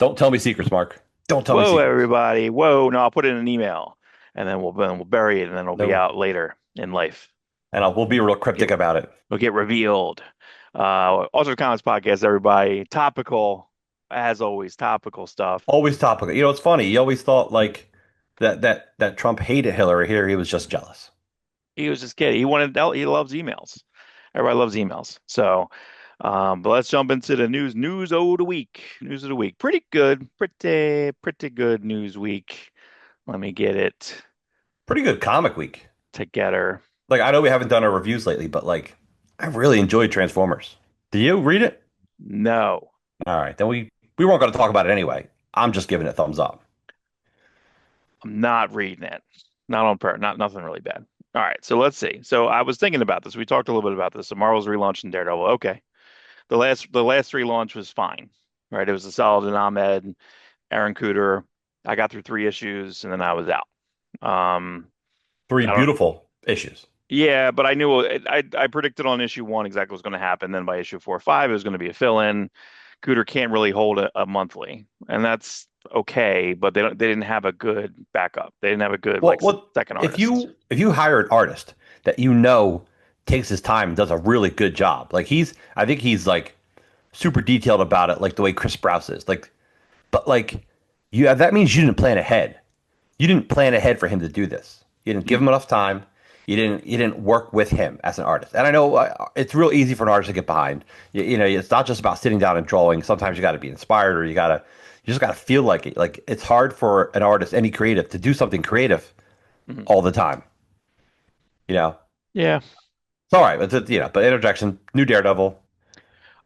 Don't tell me secrets, Mark. Don't tell me Whoa, secrets. everybody. Whoa. No, I'll put it in an email and then we'll bury it and then it'll be No. out later in life. And we'll be real Get, cryptic about it. it'll get revealed. Also, Comments Podcast, everybody. Topical, as always, topical stuff. Always topical. You know, it's funny. You always thought like that Trump hated Hillary. Here he was just jealous. He was just kidding. He loves emails. Everybody loves emails. So, but let's jump into the news. News of the week. News of the week. Pretty good. Pretty good news week. Let me get it Pretty good comic week. together. Like I know we haven't done our reviews lately, but like I really enjoyed Transformers. Did you read it? No, All right, then we weren't going to talk about it anyway. I'm just giving it thumbs up. I'm not reading it. Not on purpose. Not nothing really bad. All right, so let's see. So I was thinking about this. We talked a little bit about this. So Marvel's relaunching Daredevil. Okay, the last relaunch was fine, right? It was a Saladin Ahmed, Aaron Cooter. I got through three issues and then I was out. Um, Three I don't. beautiful issues. Yeah, but I knew I predicted on issue one exactly what was going to happen. Then by issue four or five, it was going to be a fill-in. Cooter can't really hold a monthly, and that's okay. But they didn't have a good backup. They didn't have a good Well, like what second if artist. you hire an artist that you know takes his time and does a really good job? Like I think he's like super detailed about it, like the way Chris Sprouse is. Like, but like that means you didn't plan ahead. You didn't plan ahead for him to do this. You didn't give him enough time. You didn't work with him as an artist. And I know it's real easy for an artist to get behind. You know, it's not just about sitting down and drawing. Sometimes you got to be inspired, or you just got to feel like it. Like it's hard for an artist, any creative, to do something creative Mhm. all the time. You know, Yeah. it's all right. But interjection, new Daredevil.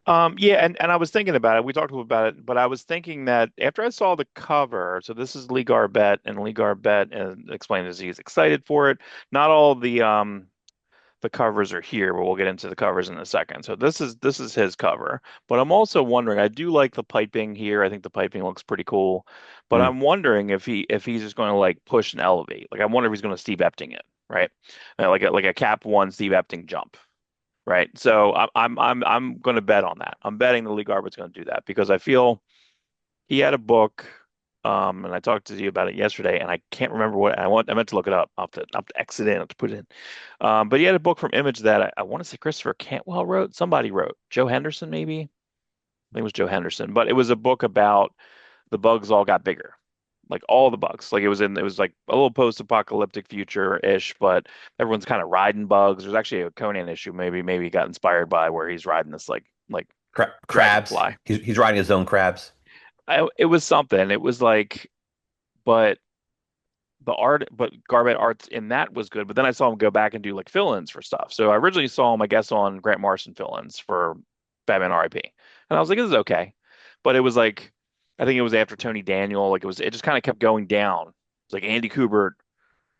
Yeah, and I was thinking about it. We talked a little about it, but I was thinking that after I saw the cover, so this is Lee Garbett, and Lee Garbett explained as he's excited for it. Not all the covers are here, but we'll get into the covers in a second. So this is his cover. But I'm also wondering, I do like the piping here. I think the piping looks pretty cool. But Mm. I'm wondering if he's just going to like push and elevate. Like I wonder if he's going to Steve Epting it, right? Like a Cap One Steve Epting jump. Right. So I'm going to bet on that. I'm betting the Lee Garbert's going to do that because I feel he had a book, and I talked to you about it yesterday, and I can't remember what I meant to look it up. I'll have to exit in, I'll have to put it in. But he had a book from Image that I want to say Christopher Cantwell wrote. Somebody wrote. Joe Henderson, maybe. I think it was Joe Henderson. But it was a book about the bugs all got bigger, like all the bugs. Like it was like a little post-apocalyptic future-ish, but everyone's kind of riding bugs. There's actually a Conan issue, maybe he got inspired by where he's riding this like Crabs. dragonfly. He's riding his own crabs. It was something. It was like, but but Garbett arts in that was good. But then I saw him go back and do like fill-ins for stuff. So I originally saw him, I guess, on Grant Morrison fill-ins for Batman R.I.P. And I was like, this is okay. But it was like, I think it was after Tony Daniel. It just kind of kept going down. It's like Andy Kubert,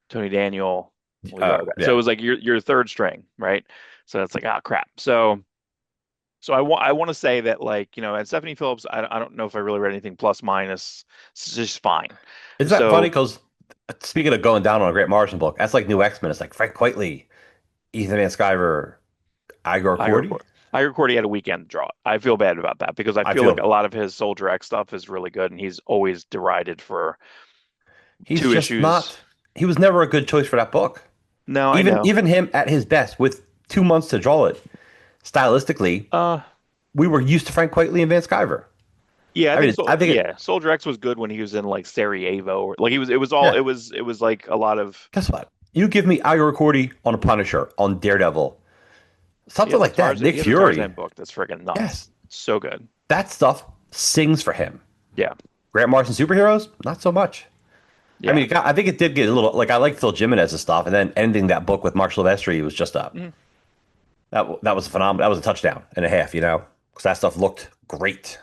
Tony Daniel, Lee Garbett. So it Yeah. was like your third string, right? So it's like, ah, crap. So I want to say that like, and Stephanie Phillips, I don't know if I really read anything plus minus. It's just fine. Isn't that funny? So Because speaking of going down on a Grant Morrison book, that's like new X-Men. It's like Frank Quitely, Ethan Van Sciver, Igor I Cordy. record. I record. He had a weekend to draw it. I feel bad about that because I I feel like a feel lot of his Soldier X stuff is really good, and he's always derided for he's two just issues. not. He was never a good choice for that book. No, I Even know. even him at his best with 2 months to draw it, stylistically, Uh, we were used to Frank Quitely and Van Sciver. yeah, I I mean, think so. I think it. Yeah, Soldier X was good when he was in like Sarajevo, or like he was. It was all. Yeah. It was like a lot of. Guess what? You give me Igor Cordy on a Punisher, on Daredevil, something like that. Nick He has a Tarzan Fury. book that's freaking Yes, nuts. So good. that stuff sings for him. Yeah, Grant Morrison superheroes, not so much. I yeah. mean, I think it did get a little like I like Phil Jimenez's stuff, and then ending that book with Mark Silvestri was just a Mhm. that was phenomenal. That was a touchdown and a half, because that stuff looked great.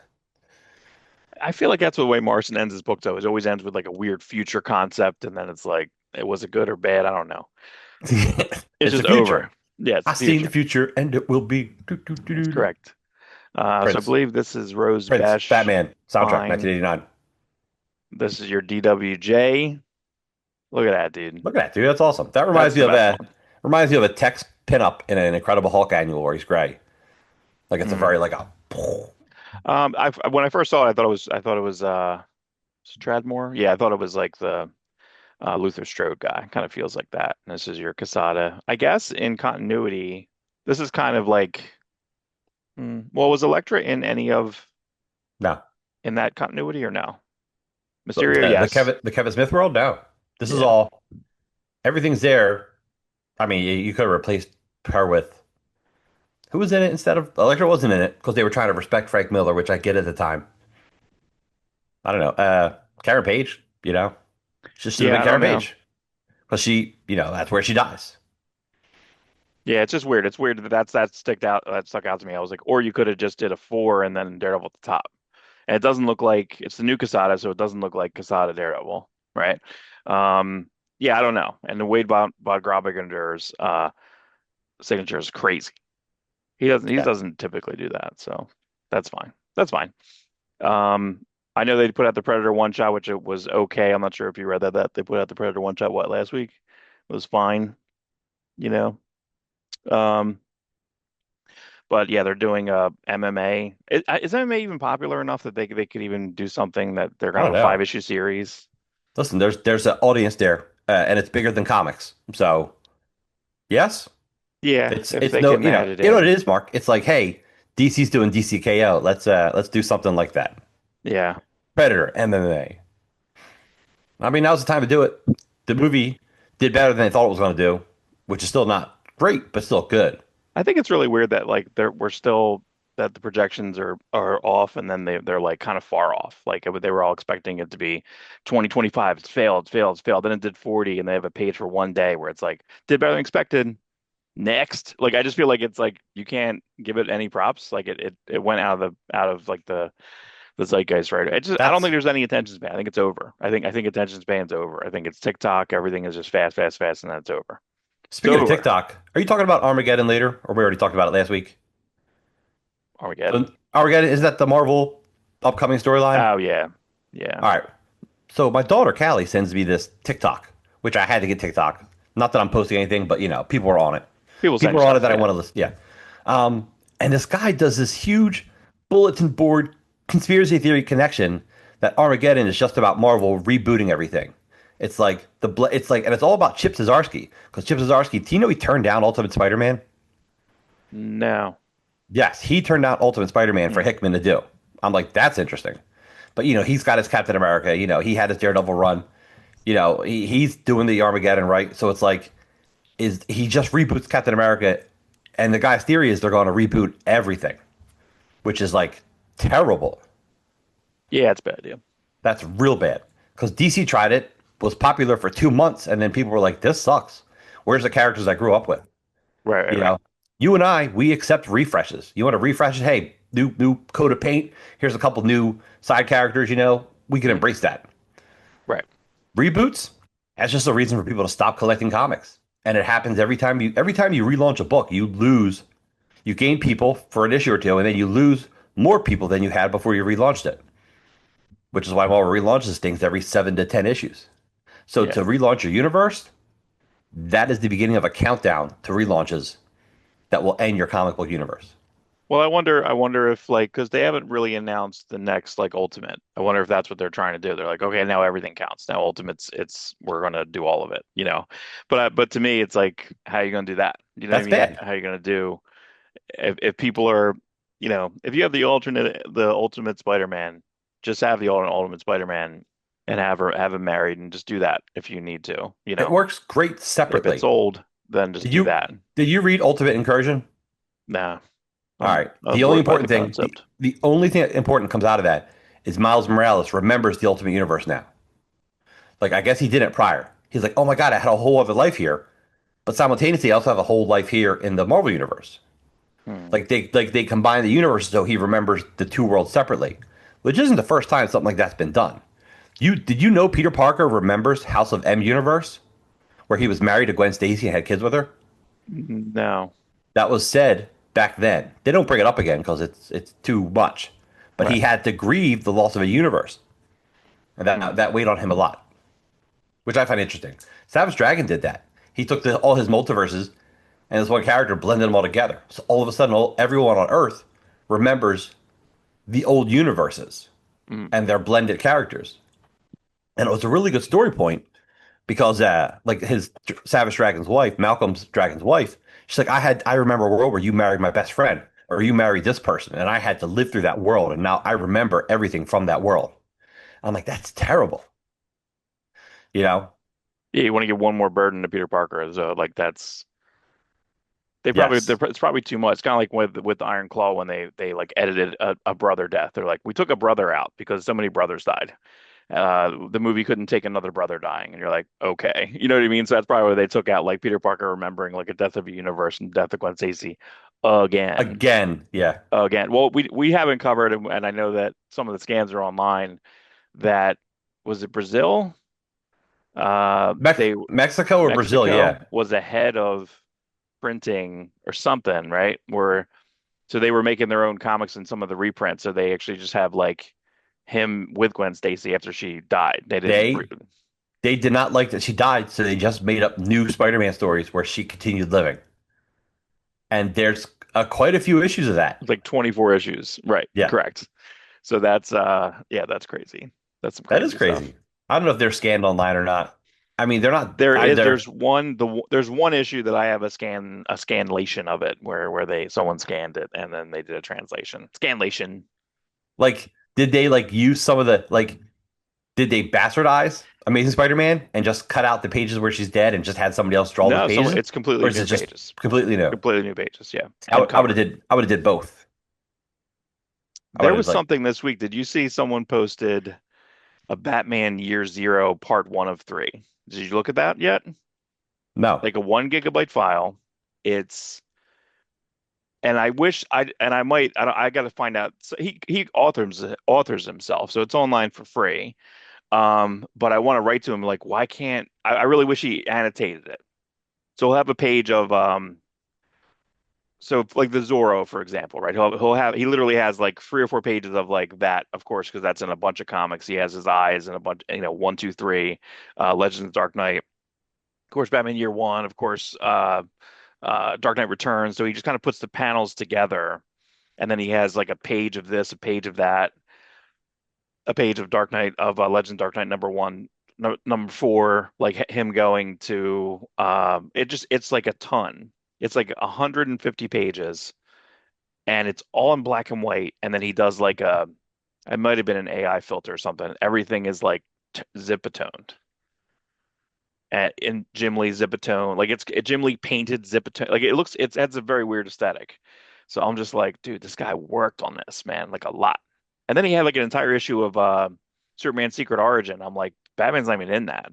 I feel like that's the way Morrison ends his book, though. It always ends with like a weird future concept, and then it's like, was it good or bad? I don't know. It's It's the just future. over. Yeah, it's I the seen the future. future, and it will be That's correct. So I Prince. believe this is Rose Prince, Besch Batman soundtrack, buying. 1989. This is your DWJ. Look at that, dude. Look at that, dude. That's awesome. That That's the best one. reminds me of a Tex pinup in an Incredible Hulk annual where he's gray. Like it's a Mhm. very like a. When I first saw it, I thought it was Stradmore. Yeah, I thought it was like the Luther Strode guy. Kind of feels like that. And this is your Casada. I guess in continuity, this is kind of like, well, was Elektra in any of No. in that continuity or no? The, Mysterio, the yes. Kevin Smith world? No. This is Yeah. all everything's there. I mean, you could have replaced her with who was in it instead of Electra wasn't in it because they were trying to respect Frank Miller, which I get at the time. I don't know. Karen Page, she should have been Yeah, I Karen don't know. Page because that's where she dies. Yeah, it's just weird. It's weird that stuck out to me. I was like, or you could have just did a four and then Daredevil at the top. And it doesn't look like it's the new Casada, so it doesn't look like Casada Daredevil, right? Um, yeah, I don't know. And the Wade Gробinger's signature is crazy. He Yeah, doesn't typically do that, so that's fine. That's fine. Um, I know they put out the Predator one shot, which it was okay. I'm not sure if you read that they put out the Predator one shot last week. It was fine, you know. Um, but yeah, they're doing MMA. Is MMA even popular enough that they could even do something that they're I gonna don't have a know. five-issue series? Listen, there's an audience there, and it's bigger than comics. So yes, Yeah, it's if it's they no, can add it you know what in. it is, Mark. It's like, hey, DC's doing DCKO. Let's do something like that. Yeah. Predator MMA. I mean, now's the time to do it. The movie did better than they thought it was going to do, which is still not great, but still good. I think it's really weird that like we're still that the projections are off and then they're like kind of far off. Like they were all expecting it to be 2025. It's failed, it's failed, it's failed. Then it did 40 and they have a page for one day where it's like did better than expected. Next. Like I just feel like it's like you can't give it any props. Like it went out of like the zeitgeist, right? I don't think That's there's any attention span. I think it's over. I think attention span's over. I think it's TikTok. Everything is just fast, fast, fast, and then it's over. It's speaking of over. TikTok. Are you talking about Armageddon later, or we already talked about it last week? So Armageddon. Armageddon is that the Marvel upcoming storyline? Oh yeah. Yeah. All right. So my daughter Callie sends me this TikTok, which I had to get TikTok. Not that I'm posting anything, but people are on it. People send People you are on it stuff, that I yeah. want to listen. Yeah. And this guy does this huge bulletin board conspiracy theory connection that Armageddon is just about Marvel rebooting everything. It's like and it's all about Chip Zdarsky because Chip Zdarsky. Do you know he turned down Ultimate Spider-Man? No. Yes, he turned down Ultimate Spider-Man for Hmm. Hickman to do. I'm like, that's interesting. But he's got his Captain America. He had his Daredevil run. He's doing the Armageddon right. So it's like, is he just reboots Captain America? And the guy's theory is they're going to reboot everything, which is like terrible. Yeah, it's bad, yeah. That's real bad because DC tried it, was popular for 2 months, and then people were like, "This sucks. Where's the characters I grew up with?" Right, right, You right. know, you and I, we accept refreshes. You want to refresh it? Hey, new coat of paint. Here's a couple new side characters. We can Hmm. embrace that. Right. Reboots, that's just a reason for people to stop collecting comics. And it happens every time you relaunch a book, you gain people for an issue or two, and then you lose more people than you had before you relaunched it. Which is why Marvel relaunches things every 7 to 10 issues. So Yeah. to relaunch your universe, that is the beginning of a countdown to relaunches that will end your comic book universe. Well, I wonder if like because they haven't really announced the next like Ultimate. I wonder if that's what they're trying to do. They're like, okay, now everything counts. Now Ultimate's it's we're gonna do all of it, you know. But to me, it's like, how are you gonna do that? You know what I That's mean? bad. How are you gonna do if people are, if you have the Ultimate Spider-Man, just have the Ultimate Spider-Man and have him married and just do that if you need to, you It know. works great If it's separately. old, then just Did do you that. did you read Ultimate Incursion? Nah, All I'm right. The only bored by the important thing, the, concept. the only thing important comes out of that is Miles Morales remembers the Ultimate Universe now. Like I guess he didn't prior. He's like, oh my god, I had a whole other life here, but simultaneously I also have a whole life here in the Marvel universe. Hmm. Like they combine the universes so he remembers the two worlds separately, which isn't the first time something like that's been done. Did you know Peter Parker remembers House of M universe where he was married to Gwen Stacy and had kids with her? No, That was said back then. They don't bring it up again because it's too much. But he right. had to grieve the loss of a universe, and Hmm. that weighed on him a lot, which I find interesting. Savage Dragon did that. He took all his multiverses and this one character blended them all together. So all of a sudden, everyone on Earth remembers. the old universes Mm. and their blended characters. And it was a really good story point because like his Savage Dragon's wife, Malcolm's Dragon's wife, she's like, I remember a world where you married my best friend or you married this person, and I had to live through that world, and now I remember everything from that world. I'm like, that's terrible, you know? Yeah, you want to give one more burden to Peter Parker, so like that's Yes. it's probably too much. It's kind of like with the Iron Claw when they like edited a brother death. They're like, we took a brother out because so many brothers died. The movie couldn't take another brother dying, and you're like, okay, you know what I mean? So that's probably why they took out like Peter Parker remembering like a death of a universe and death of Gwen Stacy again, Again, yeah. again. Well, we haven't covered, and I know that some of the scans are online. That was it Brazil? They Mexico or Brazil, Mexico yeah. was ahead of printing or something, right? Where so they were making their own comics in some of the reprints, so they actually just have like him with Gwen Stacy after she died. They didn't. They they did not like that she died, so they just made up new Spider-Man stories where she continued living. And there's quite a few issues of that. It's like 24 issues. Right. Yeah, Correct. So that's yeah, that's crazy. That's some that is crazy stuff. crazy. I don't know if they're scanned online or not. I mean, they're not either. There's one issue that I have a scanlation of it where they someone scanned it and then they did a translation. Scanlation. Like, did they like use some of the like? Did they bastardize Amazing Spider-Man and just cut out the pages where she's dead and just had somebody else draw those No, pages, it's completely or is new it just pages. completely new? Completely new pages, yeah. And cover. I would have did both. I would There have was like something this week. Did you see someone posted a Batman Year Zero Part One of Three? Did you look at that yet? no. Like a 1 GB file. It's and I wish I might I got to find out. So he authors himself, so it's online for free. But I want to write to him like, why can't I really wish he annotated it. So he'll have a page of so like the Zorro, for example, right? He literally has like 3 or 4 pages of like that, of course, because that's in a bunch of comics. He has his eyes and a bunch, one, two, three, Legends of Dark Knight, of course, Batman Year One, of course, Dark Knight Returns. So he just kind of puts the panels together, and then he has like a page of this, a page of that, a page of Dark Knight of Legend Dark Knight number one, no, number four, like him going to it's like a ton. It's like 150 pages, and it's all in black and white. And then he does like it might have been an AI filter or something. Everything is like zipatoned. In Jim Lee Zipatone, like it's Jim Lee painted Zipatone, like it has a very weird aesthetic. So I'm just like, dude, this guy worked on this, man, like a lot. And then he had like an entire issue of Superman's Secret Origin. I'm like, Batman's not even in that.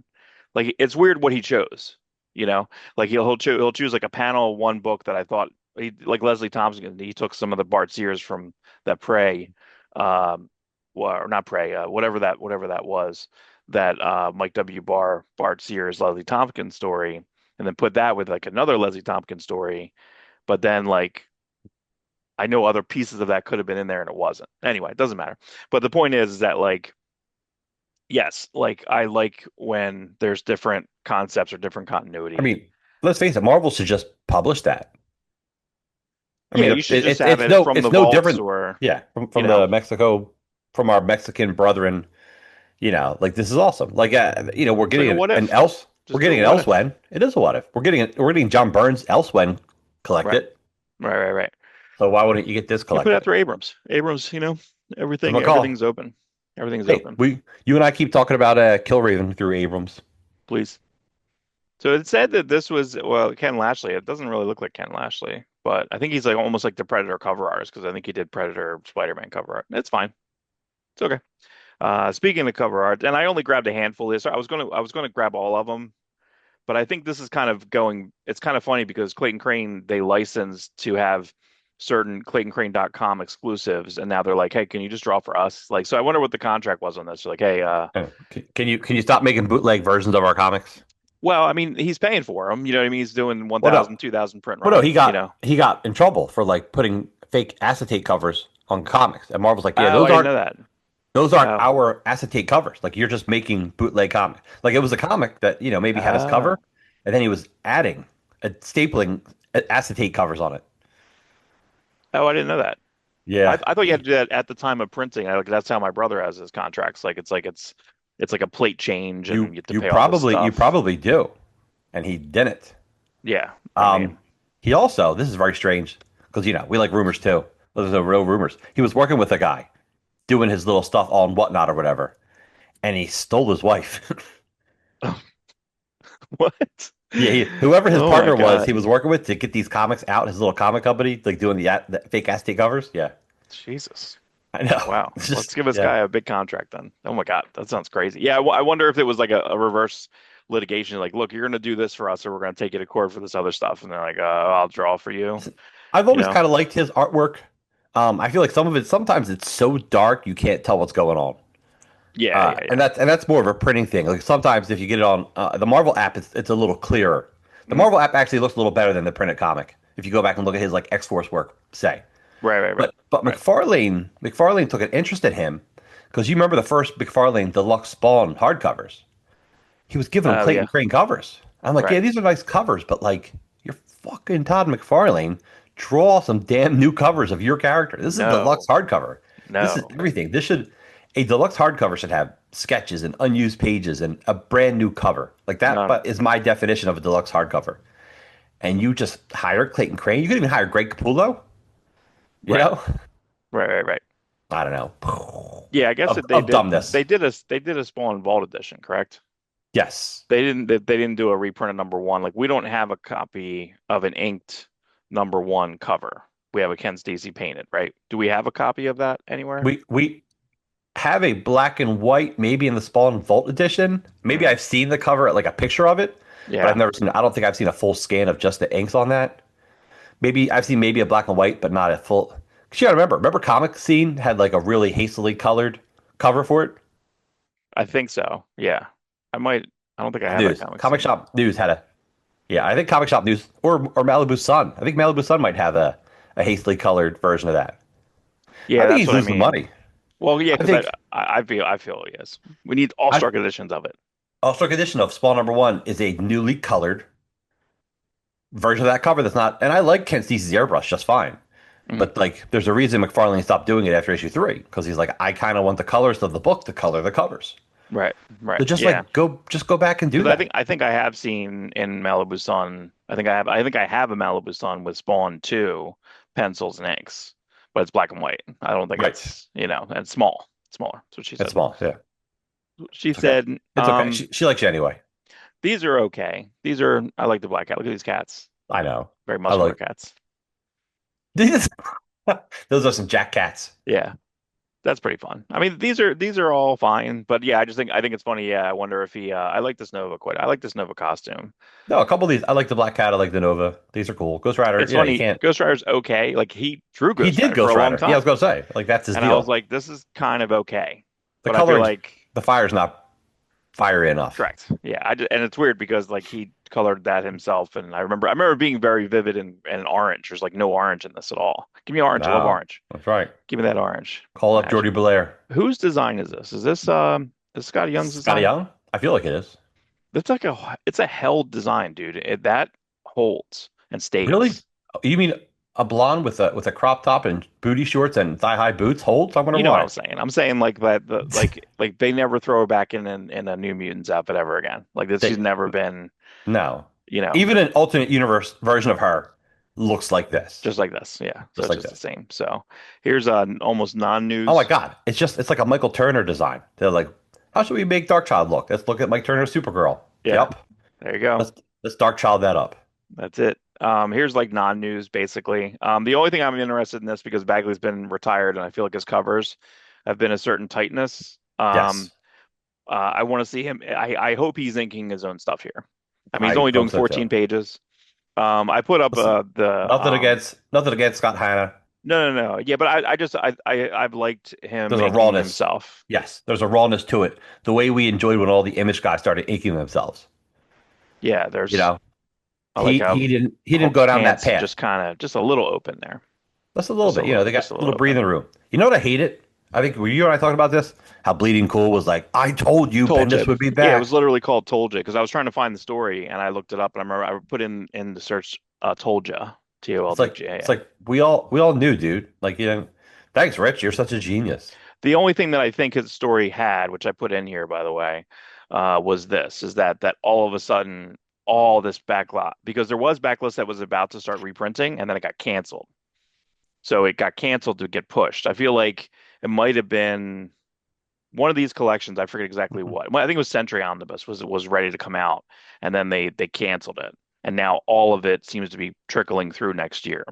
Like it's weird what he chose, you know? Like he'll choose like a panel one book that I thought he like Leslie Thompson. He took some of the Bart Sears from that Prey, well, or not Prey, whatever that was, that Mike W. Bart Sears, Leslie Tompkins story, and then put that with like another Leslie Tompkins story. But then like I know other pieces of that could have been in there and it wasn't. Anyway, it doesn't matter. But the point is that like yes, like I like when there's different concepts or different I continuity. mean, let's face it, Marvel should just publish that. I Yeah, mean, you should just have it from the it's no vaults different. or Yeah, you from know, the Mexico, from our Mexican brethren. Like this is awesome. Like it's like a what if. we're Just do a getting an what if. Elsewhen. It is a what if. We're getting John Burns Elsewhen Right. collected. Right. So why wouldn't you get this You put it collected? after Abrams. Abrams, Give him a everything's call. open. Everything's Hey, open. you and I keep talking about Killraven through Abrams. Please. So it said that this was, well, Ken Lashley. It doesn't really look like Ken Lashley, but I think he's like almost like the Predator cover artist because I think he did Predator Spider-Man cover art. It's fine. It's okay. Speaking of cover art, and I only grabbed a handful of this. I was gonna grab all of them, but I think this is kind of going, it's kind of funny because Clayton Crane, they licensed to have certain ClaytonCrane.com exclusives, and now they're like, hey, can you just draw for us? Like, so I wonder what the contract was on this. They're like, hey, Can you stop making bootleg versions of our comics? well, I mean, he's paying for them. You know what I mean? He's doing Well, no. 1,000, 2,000 print Well, no, run, you know? he got in trouble for like putting fake acetate covers on comics, and Marvel's like, yeah, Oh, I didn't know that. those aren't Oh, our acetate covers. Like you're just making bootleg comic. Like it was a comic that maybe had his ah, cover, and then he was adding stapling acetate covers on it. oh, I didn't know that. Yeah. I thought you had to do that at the time of printing. Like that's how my brother has his contracts. It's like a plate change, and You you have to you pay all this probably you stuff. probably do, and he didn't. Yeah, I Um, mean, he also, this is very strange because we like rumors too. Those are real rumors. He was working with a guy doing his little stuff on whatnot or whatever, and he stole his wife. what? Yeah, whoever his Oh my partner was, he God, was working with to get these comics out, his little comic company, like doing the fake Aztec covers. Yeah, Jesus. I know. Wow. It's Let's just, give this yeah. guy a big contract then. Oh my God, that sounds crazy. Yeah, I wonder if it was like a reverse litigation. Like, look, you're going to do this for us, or we're going to take you to court for this other stuff. And they're like, I'll draw for you. I've You always know? kind of liked his artwork. I feel like some of it, sometimes it's so dark you can't tell what's going on. Yeah, yeah, And yeah. that's more of a printing thing. Like sometimes if you get it on the Marvel app, it's a little clearer. The Mm. Marvel app actually looks a little better than the printed comic. If you go back and look at his like X Force work, say. Right, right, right, But right. McFarlane took an interest in him because you remember the first McFarlane Deluxe Spawn hardcovers. He was giving him Oh Clayton yeah, Crane covers. I'm like, yeah, right. these are nice covers, but like you're fucking Todd McFarlane. Draw some damn new covers of your character. This is deluxe No, hardcover. This is no. everything. A deluxe hardcover should have sketches and unused pages and a brand new cover. Like that None. but is my definition of a deluxe hardcover. And you just hire Clayton Crane. You could even hire Greg Capullo, you Right, know? right, right, right. I don't know. Yeah, I guess that Of dumbness. they did a Spawn Vault edition, correct? Yes. They didn't do a reprint of number one. Like we don't have a copy of an inked number one cover. We have a Ken Stacy painted, right? Do we have a copy of that anywhere? We have a black and white, maybe in the Spawn Vault edition. Maybe Mm, I've seen the cover, like a picture of it, but I've yeah. never seen. I don't think I've seen a full scan of just the inks on that. Maybe I've seen maybe a black and white, but not a full. Cause you gotta remember, Comic Scene had like a really hastily colored cover for it. I think so. Yeah. I might I don't think I have that News, comic Comic scene. Shop News had a. Yeah, I think Comic Shop News or Malibu Sun. I think Malibu Sun might have a hastily colored version of that. I Yeah, think that's he's what I losing mean. money. Well, yeah, I because think I feel yes. We need all I struck editions of it. All-Star Edition of Spawn number one is a newly colored version of that cover that's not. And I like Ken Cease's airbrush just fine. Mhm. But like, there's a reason McFarlane stopped doing it after issue three because he's like, I kind of want the colors of the book to color the covers. Right, right. So just Yeah. like just go back and do Because that. I think I have seen in Malibu Sun. I think I have a Malibu Sun with Spawn 2 pencils and inks, but it's black and white. I don't think Right. it's, and it's small, smaller. That's what she It's said. small. Yeah. She It's okay. said, It's okay. She likes you anyway. these are okay. I like the black cat. Look at these cats. I know. Very I muscular like cats. these. Those are some Jack cats. Yeah. That's pretty fun. I mean, these are all fine, but yeah, I think it's funny. Yeah, I wonder if he. I like this Nova quite. I like this Nova costume. No, a couple of these. I like the Black Cat. I like the Nova. These are cool. Ghost Rider. It's You funny. can't. Ghost Rider's okay. Like he drew He Ghost did Rider for Ghost a long Rider. Yeah, I was time, gonna say like that's his and I was deal. like, this is kind of okay. The But I feel coloring, like the fire's not fiery enough. correct. Yeah, and it's weird because like he colored that himself, and I remember being very vivid and orange. There's like no orange in this at all. Give me orange. I love No, orange. that's right. Give me that orange. Call up Magic. Jordy Belair. Whose design is this? Is Scotty Young's Scotty design? Young? I feel like it is. It's a held design, dude. That holds and Really? stays. You mean a blonde with a crop top and booty shorts and thigh high boots holds? I wonder You know what I'm why. saying? I'm saying like that like they never throw her back in a New Mutants outfit ever again. Like this, she's They never been, no. you know, Even an alternate universe version of her looks like this. just like this. Yeah. So Just it's like just the this. same. So here's almost Oh my non-news. God. It's like a Michael Turner design. They're like, how should we make Darkchild look? Let's look at Mike Turner's Supergirl. Yeah. Yep. There you go. Let's let's Darkchild that up. That's it. Here's like non-news basically. The only thing I'm interested in this because Bagley's been retired and I feel like his covers have been a certain tightness. Yes. I want to see him. I hope he's inking his own stuff here. I mean, he's I only hope doing so too. 14 pages. I put up Listen, the nothing against Scott Hanna. no. Yeah, but I just I've liked him There's a inking rawness. himself. Yes, there's a rawness to it. The way we enjoyed when all the image guys started inking themselves. Yeah, You there's know, I like how he didn't go down that pants path. just kind of just a little open there. Just a little bit. You know, they got Just a a little little breathing open. room. You know what I hate it? I think were you and I talking about this? How Bleeding Cool was like, I told you Told Bendis you. would be Yeah, it was back. literally called Told You because I was trying to find the story and I looked it up and I remember I put in the search Told Ya, It's like Toldja. we all knew, dude. Like, Thanks, Rich. You're such a genius. The only thing that I think his story had, which I put in here, by the way, was this, is that all of a sudden, all this backlot, because there was backlist that was about to start reprinting, and then it got canceled. So it got canceled to get pushed. I feel like it might have been one of these collections. I forget exactly Mhm. what. Well, I think it was Century Omnibus was ready to come out, and then they canceled it, and now all of it seems to be trickling through next year.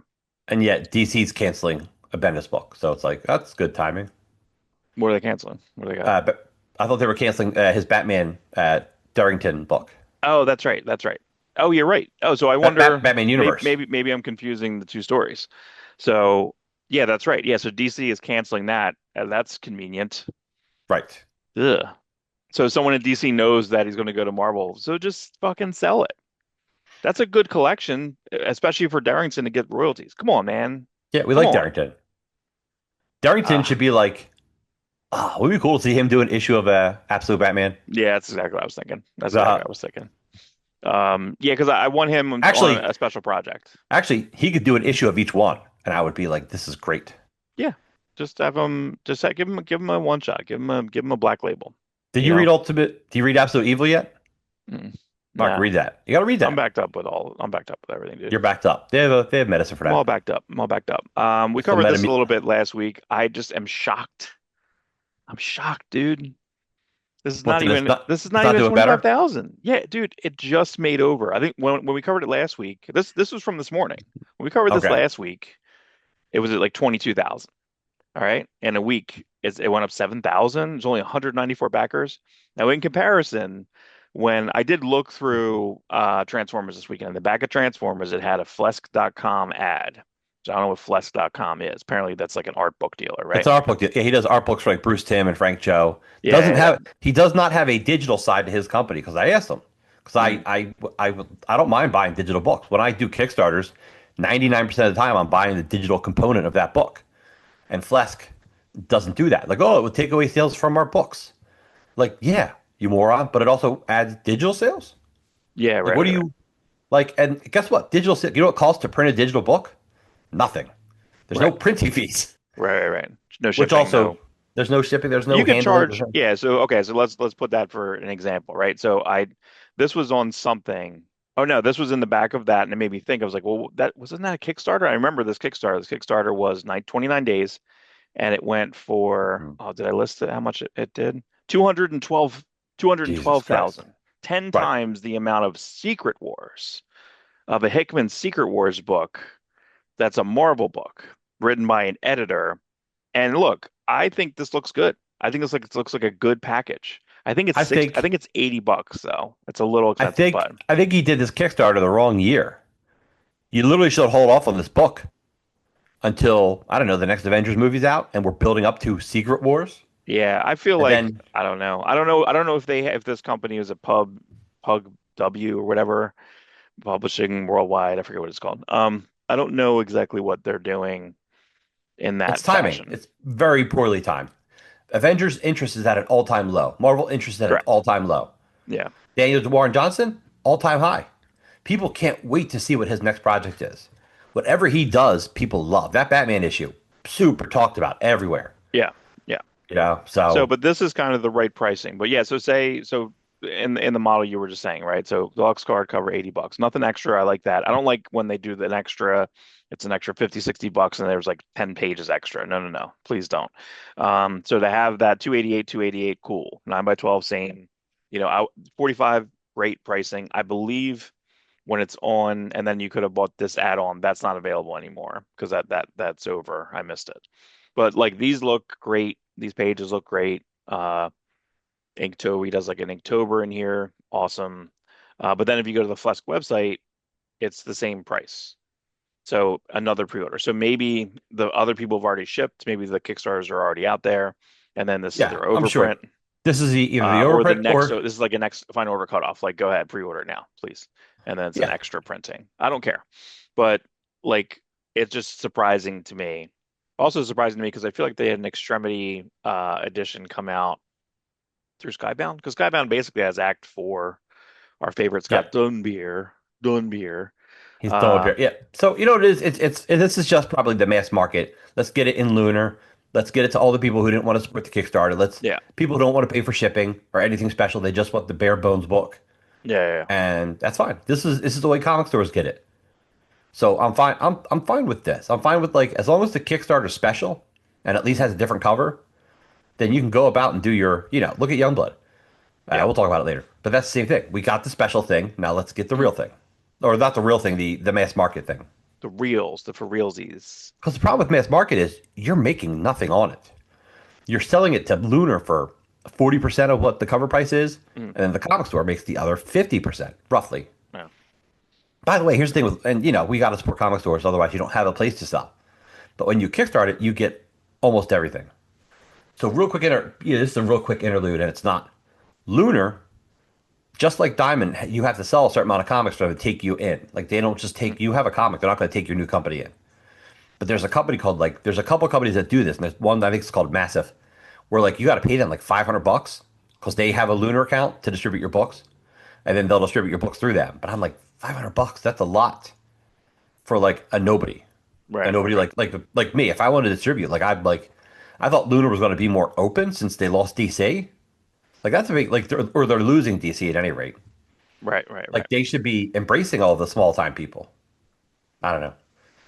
And yet DC's canceling a Bendis book, so it's like that's good timing. What are they canceling? What do they got? But I thought they were canceling his Batman Darrington book, Oh, that's right. That's right. Oh, you're right. Oh, so I wonder, Batman Universe. maybe I'm confusing the two stories. So yeah, that's right. Yeah, so DC is canceling that. That's convenient. Right. Ugh. So someone at DC knows that he's going to go to Marvel. So just fucking sell it. That's a good collection, especially for Darrington to get royalties. Come on, man. Yeah, we Come like on. Darrington. Darrington should Ah, be like, would it be cool to see him do an issue of Absolute Batman? yeah, that's exactly what I was thinking. That's exactly Uh, what I was thinking. Yeah, because I want him on actually, a special project. he could do an issue of each one, and I would be like, this is great. Yeah, just have him, give him a one shot. Give him a black label. Did You you read know. Ultimate? Do you read Absolute Evil yet? Mm, Mark, nah, read that. You got to read I'm that. backed up with all. I'm backed up with everything, dude. You're backed up. They have medicine for I'm all that. backed up. I'm all backed up. We It's the covered this a meta. little bit last week. I just am shocked. I'm shocked, dude. What? Then This is it's not not even doing better. 25,000. Yeah, dude, it just made over. I think when we covered it last week, this was from this morning. When we covered this Okay. last week, it was at like 22,000. All right. In a week, it went up 7,000. There's only 194 backers. Now, in comparison, when I did look through Transformers this weekend, in the back of Transformers, it had a Flesk.com ad. So I don't know what Flesk.com is. Apparently, that's like an art book dealer, It's right? an art book. Yeah, he does art books for like Bruce Timm and Frank Cho. Yeah, yeah, yeah. He does not have a digital side to his company because I asked him because Mm, I don't mind buying digital books when I do Kickstarters. 99% of the time, I'm buying the digital component of that book, and Flesk doesn't do that. Like, oh, it would take away sales from our books. Like, yeah, you moron, but it also adds digital sales. yeah, Like, right, what do right, right. you like? And guess what? Digital sales. You know what it costs to print a digital book? Nothing. There's no Right, printing fees, right, right, right. No which shipping, also no. there's no shipping. There's no You could handling. charge, yeah. So okay, so let's put that for an example, right? So I this was on something. Oh no, this was in the back of that, and it made me think. I was like, well, that wasn't that a Kickstarter? I remember this Kickstarter. This Kickstarter was 29 days, and it went for, Mhm. oh, did I list it? How much it did? 212, Jesus Christ. 212,000. 10 Right. times the amount of Secret Wars of a Hickman Secret Wars book. That's a Marvel book written by an editor. And look, I think this looks good. I think this looks like a good package. I think it's $80 though. It's a little expensive, but I think he did this Kickstarter the wrong year. You literally should hold off on this book until I don't know the next Avengers movie's out and we're building up to Secret Wars. yeah, I feel And like then I don't know. I don't know if this company is a Pug W or whatever, publishing worldwide. I forget what it's called. I don't know exactly what they're doing in it's that timing. fashion. It's very poorly timed. Avengers interest is at an all-time low. Marvel interest is at an Correct. all-time low. Yeah. Daniel Warren Johnson, all-time high. People can't wait to see what his next project is. Whatever he does, people love. That Batman issue, super talked about everywhere. Yeah. Yeah. You know, So, so but this is kind of the right pricing. But yeah, so in the model you were just saying, right? So deluxe card cover $80. Nothing extra. I like that. I don't like when they do an extra, it's an extra 50, $60 and there's like 10 pages extra. No, no, no. Please don't. So to have that 288, cool. 9 by 12, same. 45, great pricing. I believe when it's on, and then you could have bought this add-on, that's not available anymore because that's over. I missed it. But like these look great. These pages look great. Inktober, he does like an Inktober in here. Awesome. But then if you go to the Flesk website, it's the same price. So another pre-order. So maybe the other people have already shipped. Maybe the Kickstarters are already out there. And then this is yeah, their I'm sure overprint. this is either the Or the overprint next, or so this is like a next final order cutoff. Like, go ahead, pre-order now, please. And then it's an yeah. extra printing. I don't care. But like, it's just surprising to me. Also surprising to me because I feel like they had an Extremity edition come out through Skybound because Skybound basically has Act 4, our favorite Yeah. Scott Dunbier. He's still up Uh, here. Yeah. So you know what it is? This is just probably the mass market. Let's get it in Lunar. Let's get it to all the people who didn't want to support the Kickstarter. Let's yeah, people who don't want to pay for shipping or anything special. They just want the bare bones book, yeah. and that's fine. This is the way comic stores get it. So I'm fine. I'm fine with this. I'm fine with like as long as the Kickstarter special and at least Mhm. has a different cover, then you can go about and do your look at Youngblood. Yeah. We'll talk about it later. But that's the same thing. We got the special thing. Now let's get the Mm. real thing, or not the real thing, the mass market thing. The reels, the for realsies. Because the problem with mass market is you're making nothing on it. You're selling it to Lunar for 40% of what the cover price is, Mm. and then the comic store makes the other 50%, roughly. Yeah. By the way, here's the thing with, and we got to support comic stores, otherwise you don't have a place to sell. But when you kickstart it, you get almost everything. So this is a real quick interlude, and it's not Lunar. Just like Diamond, you have to sell a certain amount of comics for them to take you in. Like they don't just Mm. take you have a comic, they're not going to take your new company in. But there's a couple companies that do this, and there's one I think it's called Massive, where like you got to pay them like $500 because they have a Lunar account to distribute your books, and then they'll distribute your books through them. But I'm like $500, that's a lot for like a Right. nobody Right. like me. If I wanted to distribute, I thought Lunar was going to be more open since they lost DC. Like that's a big they're losing DC at any rate. Right. Right. Right. Like they should be embracing all the small time people. I don't know.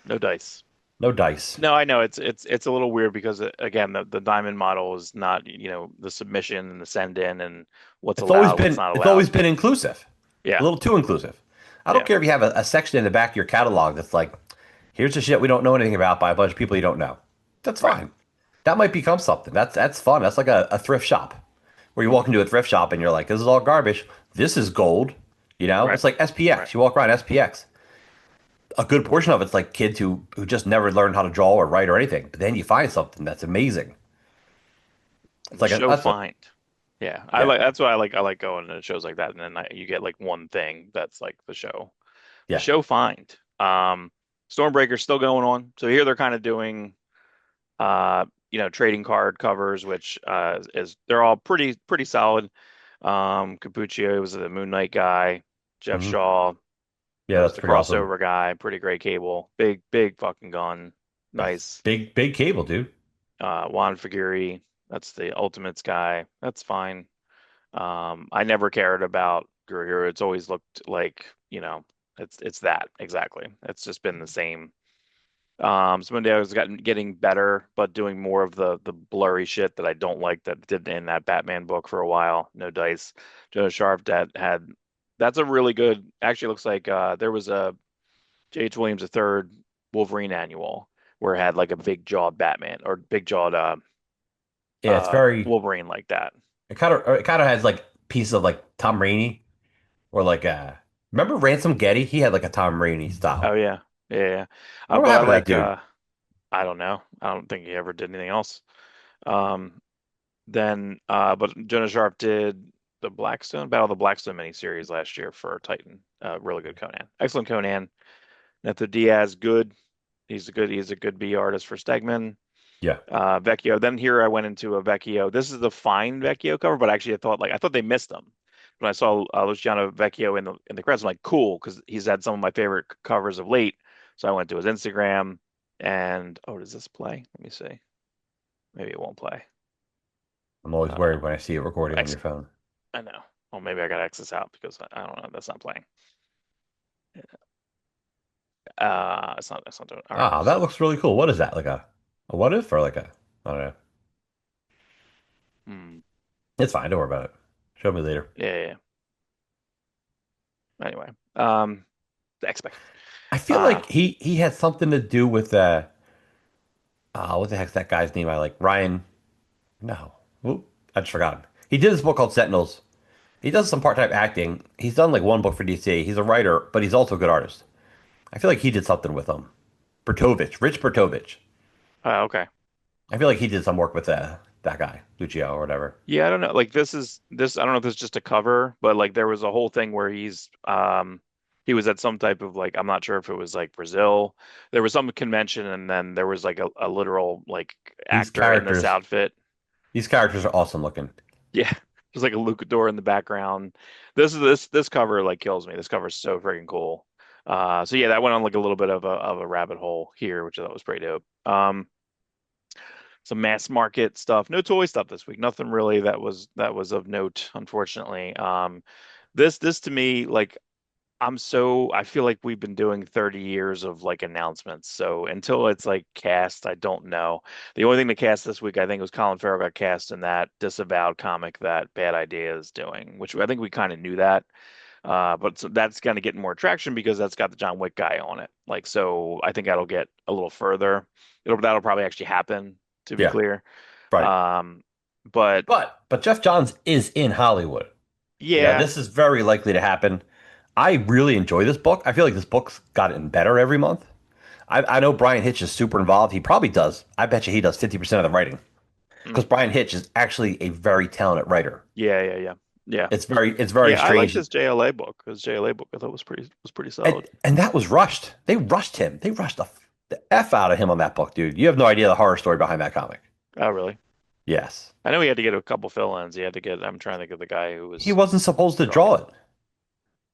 No dice. No dice. No, I know it's a little weird because again, the diamond model is not, the submission and the send in and what's allowed, what's not It's allowed. always been inclusive, a Yeah. little too inclusive. I don't Yeah. care if you have a section in the back of your catalog that's like, here's the shit we don't know anything about by a bunch of people you don't know. That's Right. fine. That might become something. That's fun. That's like a thrift shop where you walk Hmm. into a thrift shop and you're like, this is all garbage. This is gold. Right. It's like Right. SPX. You walk around SPX. A good portion of it's like kids who just never learned how to draw or write or anything. But then you find something that's amazing. It's The like show that's a find. Yeah. yeah That's why I like going to shows like that. And then you get like one thing that's like the show. The yeah. show find. Stormbreaker's still going on. So here they're kind of doing trading card covers, which is they're all pretty solid. Capuccio was the Moon Knight guy. Jeff Hmm. Shaw Yeah, was that's the pretty awesome. crossover guy. Pretty great cable. Big fucking gun. That's Nice. big cable, dude. Juan Figuri, that's the Ultimates guy. That's fine. I never cared about Guru. It's always looked like, it's that exactly. It's just been the same. Spindale's gotten getting better, but doing more of the blurry shit that I don't like that did in that Batman book for a while. No dice. Joe Sharp that had that's a really good. Actually, looks like there was a J.H. Williams III Wolverine annual where it had like a big jawed Batman or big jawed Yeah, it's very. Wolverine like that. It kind of has like pieces of like Tom Rainey or like remember Ransom Getty? He had like a Tom Rainey Oh style. yeah, yeah, yeah. I don't know what But I happened to that like dude. I don't know. I don't think he ever did anything else. Um, but Jonah Sharp did the Blackstone Battle of the Blackstone miniseries last year for Titan. Really good Conan, excellent Conan. Neto Diaz, good. He's a good B artist for Stegman. Yeah, Vecchio. Then here I went into a Vecchio. This is the fine Vecchio cover, but actually I thought they missed them. When I saw Luciano Vecchio in the credits, I'm like, cool, because he's had some of my favorite covers of late. So I went to his Instagram and does this play? Let me see. Maybe it won't play. I'm always worried Um, when I see it recording on X, your phone. I know. Well, maybe I got to X this out because I don't know. That's not playing. It's not doing. All right. Ah, that So, looks really cool. What is that? Like a what if or like a I don't know. hmm, It's fine. Don't worry about it. Show me later. yeah, yeah, yeah. Anyway, the expect. I feel Uh, like he had something to do with what the heck's that guy's name? I like Ryan. No, Oop, I just forgot him. He did this book called Sentinels. He does some part-time acting. He's done like one book for DC. He's a writer, but he's also a good artist. I feel like he did something with him. Rich Bertovich. okay. I feel like he did some work with that guy, Lucio or whatever. Yeah, I don't know. Like this. I don't know if this is just a cover, but like there was a whole thing where he was at some type of like I'm not sure if it was like Brazil. There was some convention, and then there was like a literal like These actor in this characters, outfit. these characters are awesome looking. Yeah, there's like a luchador in the background. This cover like kills me. This cover is so freaking cool. So yeah, that went on like a little bit of a rabbit hole here, which I thought was pretty dope. Some mass market stuff, no toy stuff this week. Nothing really that was of note, unfortunately. This to me, like I feel like we've been doing 30 years of like announcements. So until it's like cast, I don't know. The only thing to cast this week, I think, was Colin Farrell got cast in that disavowed comic that Bad Idea is doing, which I think we kind of knew that. But so that's going to get more traction because that's got the John Wick guy on it. Like, so I think that'll get a little further. That'll probably actually happen, to be Yeah, clear. right. Um, but But Jeff Johns is in Hollywood. yeah, This is very likely to happen. I really enjoy this book. I feel like this book's gotten better every month. I know Brian Hitch is super involved. He probably does. I bet you he does 50% of the writing mm, because Brian Hitch is actually a very talented writer. yeah. Yeah. It's very Yeah, I liked strange. his JLA book. His JLA book I thought was pretty And, solid. and that was rushed. They rushed him. They rushed the F out of him on that book, dude. You have no idea the horror story behind that comic. Oh, really? Yes. I know he had to get a couple fill-ins. He had to get. I'm trying to think of the guy who He was wasn't supposed to drawing draw it.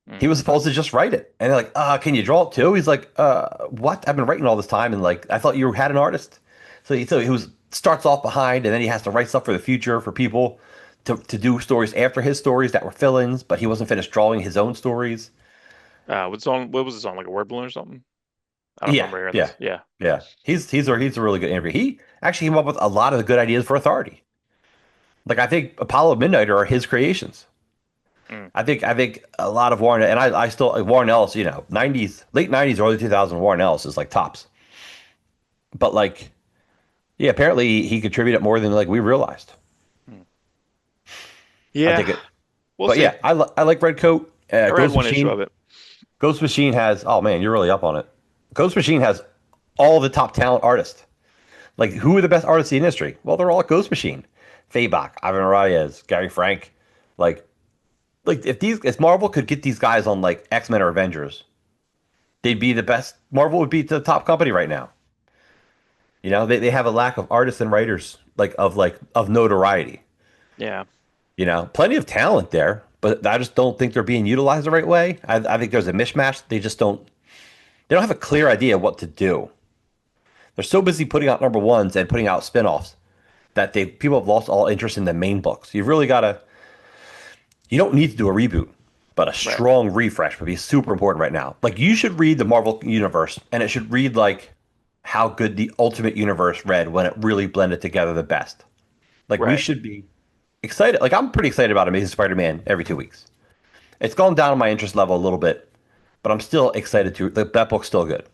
it. He Mm. was supposed to just write it. And they're like, can you draw it too? He's like, what? I've been writing all this time and like I thought you had an artist. So he was starts off behind and then he has to write stuff for the future for people to do stories after his stories that were fill-ins, but he wasn't finished drawing his own stories. What's on? What was this on? Like a word balloon or something? I don't Yeah, remember hearing yeah, this. Yeah. yeah. He's a really good interview. He actually came up with a lot of the good ideas for Authority. Like I think Apollo Midnighter are his creations. Mm. I think a lot of Warren and I still like Warren Ellis, 90s, late 90s, early 2000s Warren Ellis is like tops. But like yeah, apparently he contributed more than like we realized. Mm. I Yeah, think it. we'll But see. yeah, I like Red Coat. I read Ghost one issue Machine. of it. Ghost Machine has. Oh man, you're really up on it. Ghost Machine has all the top talent artists. Like who are the best artists in the industry? Well, they're all at Ghost Machine. Fabok, Ivan Reyes, Gary Frank. Like if Marvel could get these guys on like X-Men or Avengers, they'd be the best. Marvel would be the top company right now. They have a lack of artists and writers like of notoriety. Yeah. Plenty of talent there, but I just don't think they're being utilized the right way. I think there's a mismatch. They just don't. They don't have a clear idea of what to do. They're so busy putting out number ones and putting out spin-offs that people have lost all interest in the main books. You've really got to. You don't need to do a reboot, but a Right. strong refresh would be super important right now. Like you should read the Marvel universe, and it should read like how good the Ultimate Universe read when it really blended together the best. Like we Right. should be excited. Like I'm pretty excited about Amazing Spider-Man every 2 weeks. It's gone down on my interest level a little bit, but I'm still excited to. That book's still good.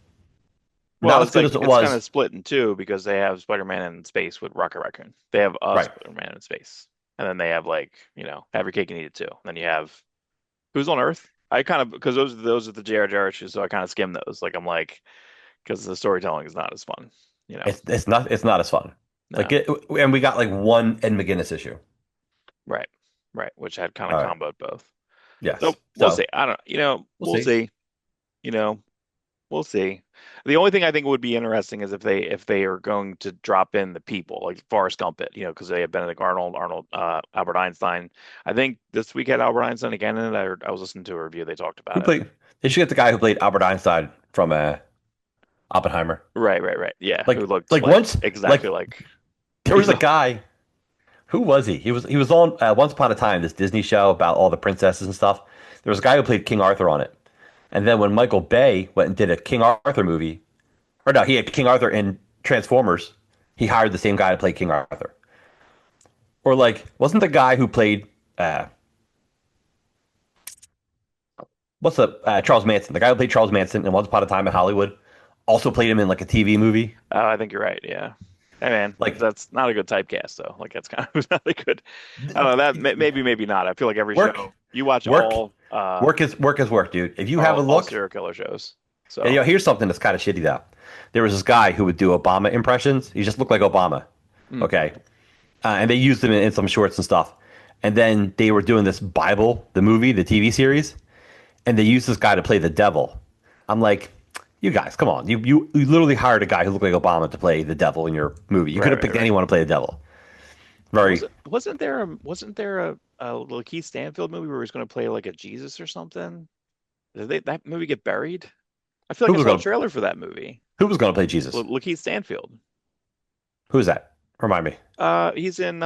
Well, Not as it's good like as it it's kind was. of split in two because they have Spider-Man in space with Rocket Raccoon. They have Right. Spider-Man in space, and then they have like have your cake and eat it too. And then you have Who's on Earth. I kind of because those are the J.R.J. issues, so I kind of skim those. Like I'm like because the storytelling is not as fun. You know. It's not as fun. No. And we got like one Ed McGuinness issue. Right. Right. Which had kind of All right. comboed both. So Yes. we'll So see. I don't. we'll We'll see. see. You know. We'll see. The only thing I think would be interesting is if they are going to drop in the people like Forrest Gump it, because they have Benedict Arnold, Albert Einstein. I think this week had Albert Einstein again in it. I was listening to a review. They talked Who about it. played? They should get the guy who played Albert Einstein from Oppenheimer. Right, right, right. Yeah, who looked Like like once, exactly like like there was a Diesel. guy. Who was he? He was on Once Upon a Time, this Disney show about all the princesses and stuff. There was a guy who played King Arthur on it. And then when Michael Bay went and did a King Arthur movie, or no, he had King Arthur in Transformers, he hired the same guy to play King Arthur. Or like, wasn't the guy who played uh, what's the Charles Manson? The guy who played Charles Manson in Once Upon a Time in Hollywood also played him in like a TV movie. Oh, I think you're right. Yeah. Hey man, Like that's not a good typecast though. Like that's kind of not a good. I don't know that maybe not. I feel like every work, show you watch work, work, dude. If you have a all look, serial killer shows. and, So. here's something that's kind of shitty though. There was this guy who would do Obama impressions. He just looked like Obama. Mm. Okay, and they used him in some shorts and stuff. And then they were doing this Bible, the movie, the TV series, and they used this guy to play the devil. I'm like, you guys, come on. You literally hired a guy who looked like Obama to play the devil in your movie. You could Right, have right, picked right. anyone to play the devil. Very. Wasn't there a little Keith Stanfield movie where he was going to play like a Jesus or something? Did that movie get buried? I feel like Who I was saw a gonna trailer for that movie. Who was gonna play Jesus? Lakeith Stanfield. Who is that? Remind me. He's in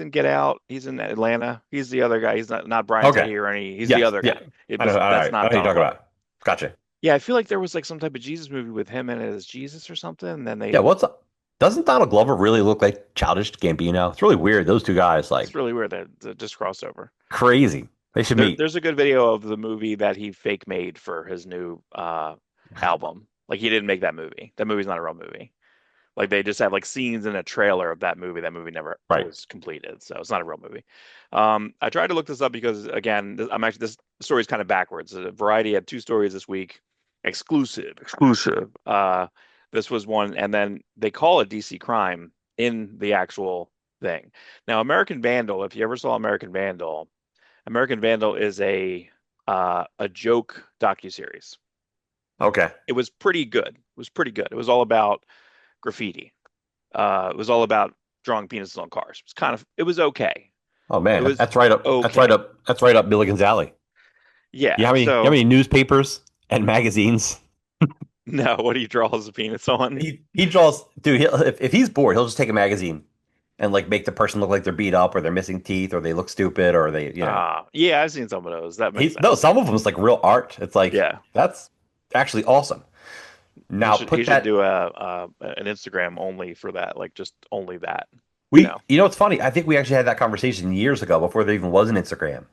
Get Out. He's in Atlanta. He's the other guy. He's not Brian Okay. Tahir or any. He's the Yes. other Yeah. guy. I know. All That's right. I not know who you're Donald talking Glover. about. Gotcha. Yeah, I feel like there was like some type of Jesus movie with him in it as Jesus or something. And then Yeah. they What's up? Doesn't Donald Glover really look like childish Gambino? It's really weird. Those two guys, It's like, really weird that that just crossed over. crazy. They should meet. There's a good video of the movie that he fake made for his new album. Like he didn't make that movie. That movie's not a real movie. Like they just have like scenes in a trailer of that movie. That movie never Right. was completed, so it's not a real movie. I tried to look this up because again, I'm actually this story is kind of backwards. Variety had two stories this week, exclusive. This was one, and then they call it DC Crime in the actual thing. Now, American Vandal, if you ever saw American Vandal is a joke docuseries. Okay. It was pretty good. It was pretty good. It was all about graffiti. It was all about drawing penises on cars. It was okay. Oh It man, was that's right up. That's right okay. up. That's right up Milligan's alley. Yeah. You how So many newspapers and magazines? no, what do you draw as a penis on? He draws, dude. If he's bored, he'll just take a magazine and like make the person look like they're beat up or they're missing teeth or they look stupid or they, Yeah, I've seen some of those. That makes he's no. sense. Some of them is like real art. It's like Yeah. that's actually awesome. He Now should he put should that do a an Instagram only for that, like just only that, you we. know. You know, it's funny. I think we actually had that conversation years ago before there even was an Instagram.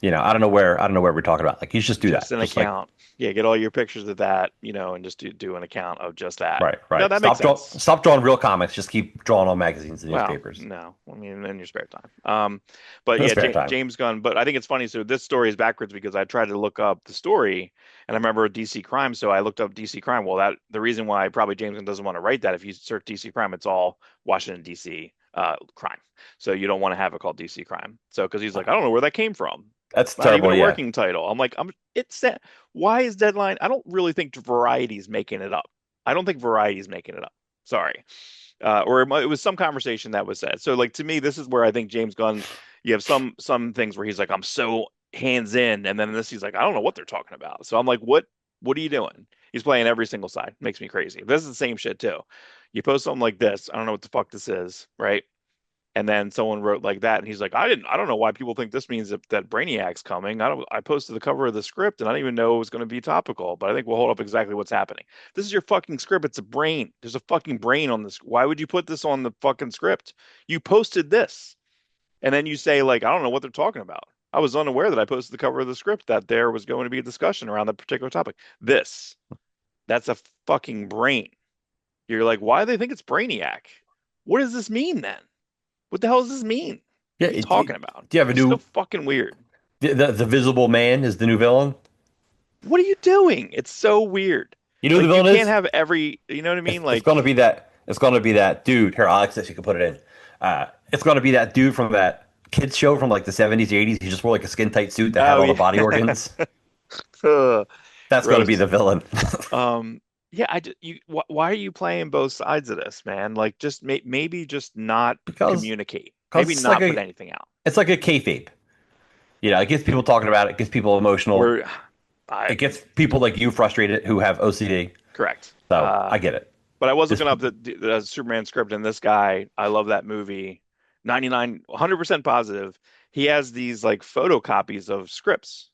I don't know where we're talking about. Like you should just do Just that. an Just like account. Yeah, get all your pictures of that, and just do an account of just that. right, No, right. that makes sense. Stop drawing real comics. Just keep drawing on magazines and Well, newspapers no, I mean in your spare time. But in the yeah, spare time. James Gunn. But I think it's funny. So this story is backwards because I tried to look up the story, and I remember DC Crime. So I looked up DC Crime. Well, that the reason why probably James Gunn doesn't want to write that. If you search DC Crime, it's all Washington DC crime. So you don't want to have it called DC Crime. So because he's like, I don't know where that came from. That's Not even terrible. a Yeah. working title. I'm like, it's that. Why is Deadline? I don't really think Variety's making it up. I don't think Variety's making it up. Sorry. Or it was some conversation that was said. So like to me, this is where I think James Gunn, you have some things where he's like, I'm so hands in, and then this he's like, I don't know what they're talking about. So I'm like, what are you doing? He's playing every single side. Makes me crazy. This is the same shit too. You post something like this, I don't know what the fuck this is, right? And then someone wrote like that, and he's like, I don't know why people think this means that Brainiac's coming. I posted the cover of the script, and I didn't even know it was going to be topical, but I think we'll hold up exactly what's happening. This is your fucking script. It's a brain. There's a fucking brain on this. Why would you put this on the fucking script? You posted this, and then you say like, I don't know what they're talking about. I was unaware that I posted the cover of the script that there was going to be a discussion around that particular topic. That's a fucking brain. You're like, why do they think it's Brainiac? What does this mean then? What the hell does this mean? Yeah. What are you talking about? Do you have a It's so new fucking weird. the Visible Man is the new villain? What are you doing? It's so weird. You know who the Like you villain can't is? have you know what I mean? It's Like, gonna be that. It's gonna be that dude. Here, Alex, if you can put it in. It's gonna be that dude from that kids show from like the 70s, 80s. He just wore like a skin tight suit that had oh all the body yeah, organs. Ugh, That's gonna be gross. the villain. Yeah, why are you playing both sides of this, man? Like, just maybe just not because communicate. because Maybe it's like not put a anything out. it's like a kayfabe. It gets people talking about it. It gets people emotional. We're, I It gets people like you frustrated who have OCD. correct. So I get it. But I was Just looking up the Superman script, and this guy, I love that movie. 100% positive. He has these like photocopies of scripts.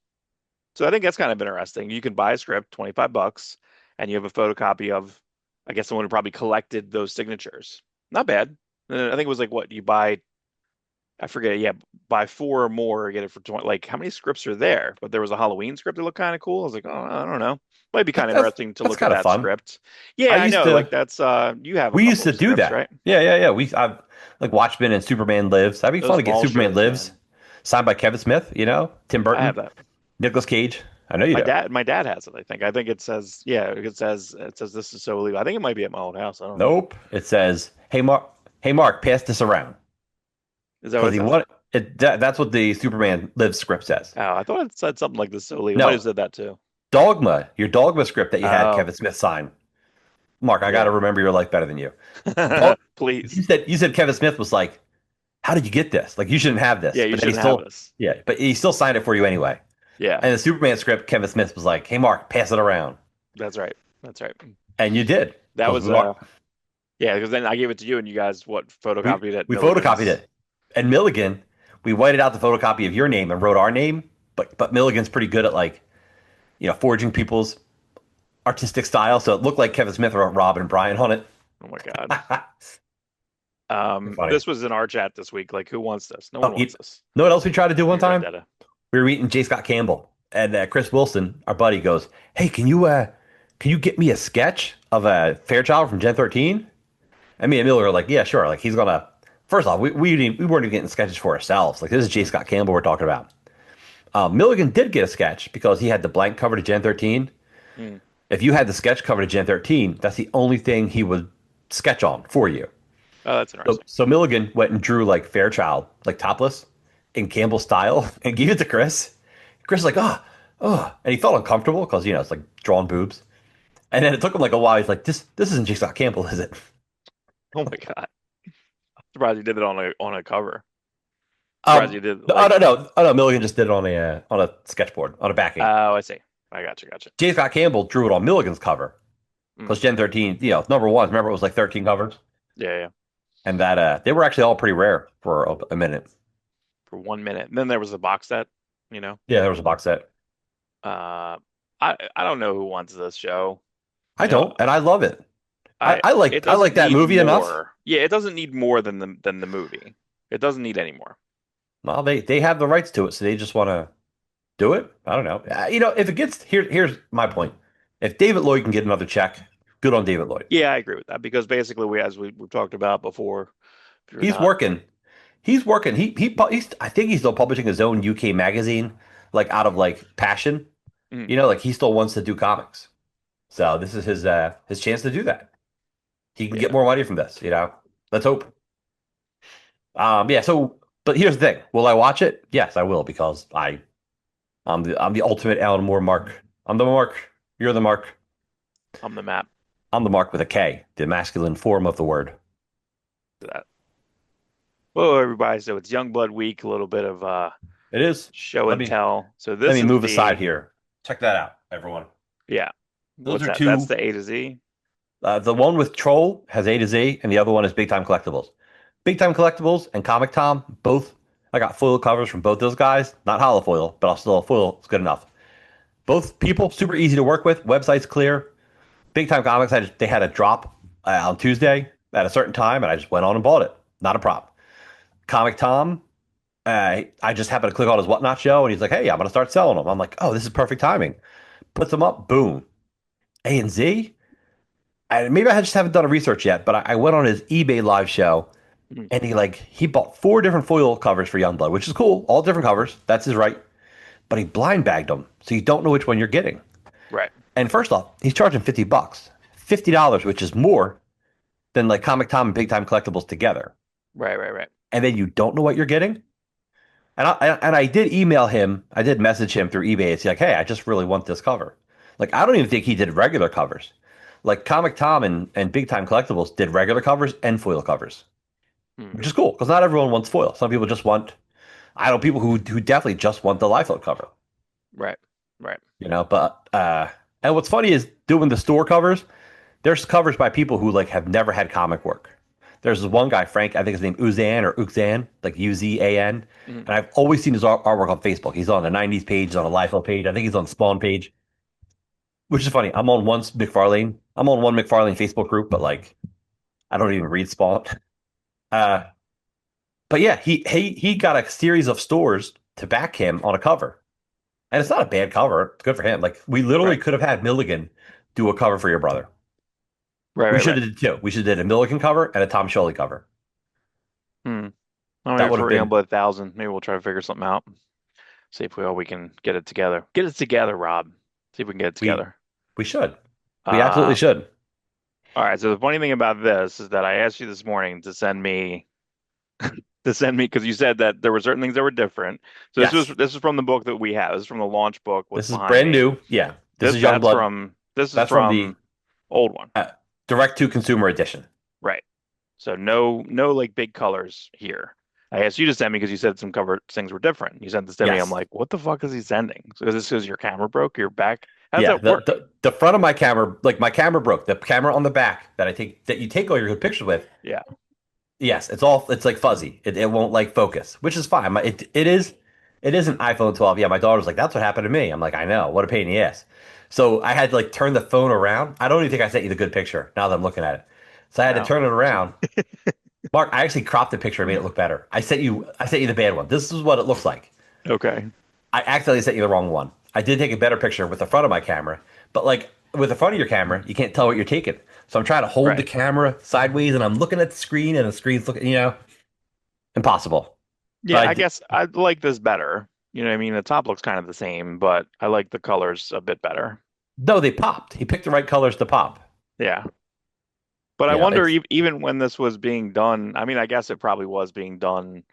So I think that's kind of interesting. You can buy a script, $25, and you have a photocopy of, I guess someone who probably collected those signatures. Not bad. I think it was like what you buy, I forget. Yeah, buy four or more, get it for 20. Like, how many scripts are there? But there was a Halloween script that looked kind of cool. I was like, oh, I don't know. Might be kind of that's interesting to that's look at kind of that fun. script. I Yeah, I used know. Like to that's you have a we used couple to of do scripts, right? that. Yeah. I've like Watchmen and Superman Lives. That'd be fun Those to get mall Superman shows, Lives man. signed by Kevin Smith. Tim I have Burton, that. Nicolas Cage. I know you do. My dad has it, I think. I think it says, yeah, it says this is so illegal. I think it might be at my old house. I don't know. Nope. It says, Hey Mark, pass this around." Is that what Because it he says? wanted that's what the Superman Lives script says. Oh, I thought it said something like this is so illegal. Might have No, said that too. Your Dogma script that you had Oh, Kevin Smith sign. Mark, I got to yeah. remember your life better than you. Dog, Please. you said Kevin Smith was like, "How did you get this? Like, you shouldn't have Yeah, this." you But then shouldn't have this. but he still signed it for you anyway. Yeah. And the Superman script, Kevin Smith was like, "Hey, Mark, pass it around." That's right. That's right. And you did That because was yeah, because then I gave it to you and you guys what we photocopied it we photocopied Milligan's. it. And Milligan, we whited out the photocopy of your name and wrote our name. But Milligan's pretty good at like forging people's artistic style, so it looked like Kevin Smith wrote Rob and Brian on it. Oh my God. You're funny. This was in our chat this week. Like, who wants this? No one Oh, wants this. know what else we tried to do one Free time? vendetta. We were eating J. Scott Campbell, and Chris Wilson, our buddy, goes, "Hey, can you get me a sketch of a Fairchild from Gen 13?" And me and Miller were like, "Yeah, sure." Like he's gonna. First off, we weren't even getting sketches for ourselves. Like this is J. Scott Campbell we're talking about. Milligan did get a sketch because he had the blank cover to Gen 13. Hmm. If you had the sketch cover to Gen 13, that's the only thing he would sketch on for you. Oh, that's So, interesting. so Milligan went and drew like Fairchild, like topless, in Campbell style, and gave it to Chris. Chris is like, oh, and he felt uncomfortable because it's like drawn boobs. And then it took him like a while. He's like, this isn't J. Scott Campbell, is it? Oh my God. Surprised you did it on a cover. Surprised Um, you did oh like. no, no, oh no, Milligan just did it on a sketchboard on a backing. Oh, I see. I got you. Got you. J. Scott Campbell drew it on Milligan's cover Mm. because Gen 13, number one. Remember it was like 13 covers, Yeah, yeah. and that they were actually all pretty rare for a minute. For 1 minute. And then there was the box set. You know. Yeah, there was a box set. Uh, I don't know who wants this show. I You know, don't, and I love it. I, I I it like I like doesn't that need movie enough. more. Yeah, it doesn't need more than the movie. It doesn't need any more. Well, they have the rights to it, so they just want to do it. I don't know. If it gets here's my point. If David Lloyd can get another check, good on David Lloyd. Yeah, I agree with that because basically as we've talked about before, if you're He's not. working. He's working. He's I think he's still publishing his own UK magazine, like out of like passion. Mm, Like he still wants to do comics. So this is his chance to do that. He can get yeah, more money from this. Let's hope. Yeah. So, but here's the thing: will I watch it? Yes, I will because I'm the ultimate Alan Moore mark. I'm the mark. You're the mark. on the map I'm the mark with a K, the masculine form of the word. to that. Well, everybody, so it's Youngblood week, a little bit of It is. show Let and me tell. So let this me is move aside the here. Check that out, everyone. yeah. Those What's are that? That's two. the A to Z. The one with Troll has A to Z, and the other one is Big Time Collectibles. Big Time Collectibles and Comic Tom, both. I got foil covers from both those guys. Not hollow foil, but I'll still foil. It's good enough. Both people, super easy to work with. Website's clear. Big Time Comics, they had a drop on Tuesday at a certain time, and I just went on and bought it. Not a problem. Comic Tom, I just happened to click on his Whatnot show, and he's like, "Hey, I'm going to start selling them." I'm like, "Oh, this is perfect timing." Puts them up, boom. A and Z. Maybe I just haven't done a research yet, but I went on his eBay live show, Mm, and he bought four different foil covers for Youngblood, which is cool. All different covers. That's his right. But he blind bagged them, so you don't know which one you're getting. right, And first off, he's charging $50, $50, which is more than like Comic Tom and Big Time Collectibles together. right. And then you don't know what you're getting. And I did email him. I did message him through eBay. It's like, hey, I just really want this cover. Like, I don't even think he did regular covers. Like Comic Tom and Big Time Collectibles did regular covers and foil covers, Mm, which is cool because not everyone wants foil. Some people just want. I know people who definitely just want the Liefeld cover. right, right. But and what's funny is doing the store covers. There's covers by people who like have never had comic work. There's this one guy, Frank, I think his name Uzan or Uxan, like Uzan, Mm, and I've always seen his artwork on Facebook. He's on the '90s page, he's on a Liefeld page. I think he's on Spawn page, which is funny. I'm on one McFarlane Facebook group, but like I don't even read Spawn. Uh, but yeah, he got a series of stores to back him on a cover, and it's not a bad cover. It's good for him. Like we literally right, could have had Milligan do a cover for your brother. right, We right, should right. have did two. We should have did a Milligan cover and a Tom Sholey cover. Mm. Well, That maybe would have for been. Youngblood 1,000, maybe we'll try to figure something out. See if we can get it together. Get it together, Rob. See if we can get it We together. we should. We absolutely Uh, should. all right. So the funny thing about this is that I asked you this morning to send me because you said that there were certain things that were different. So Yes. this is from the book that we have. This is from the launch book. What's This is behind brand me? new. Yeah. This This is that's Youngblood. from this is That's from the from old one, direct to consumer edition. right? So no like big colors here. I guess you just sent me because you said some cover things were different. You sent this to me. I'm Yes. like, what the fuck is he sending? So is this because your camera broke? Your back? How does Yeah, that work? the front of my camera, like my camera broke. The camera on the back that you take all your good pictures with. Yeah. Yes, it's like fuzzy. It won't like focus, which is fine. It is an iPhone 12. Yeah, my daughter's like, that's what happened to me. I'm like, I know, what a pain in the ass. So I had to like turn the phone around. I don't even think I sent you the good picture now that I'm looking at it. So I had to No. turn it around. Mark, I actually cropped the picture and made it look better. I sent you the bad one. This is what it looks like. Okay. I accidentally sent you the wrong one. I did take a better picture with the front of my camera, but like with the front of your camera, you can't tell what you're taking. So I'm trying to hold the Right. camera sideways and I'm looking at the screen and the screen's looking, impossible. Yeah, But I guess I like this better. You know what I mean? The top looks kind of the same, but I like the colors a bit better. no, they popped. He picked the right colors to pop. Yeah. But I You know, wonder it's even when this was being done, I mean, I guess it probably was being done.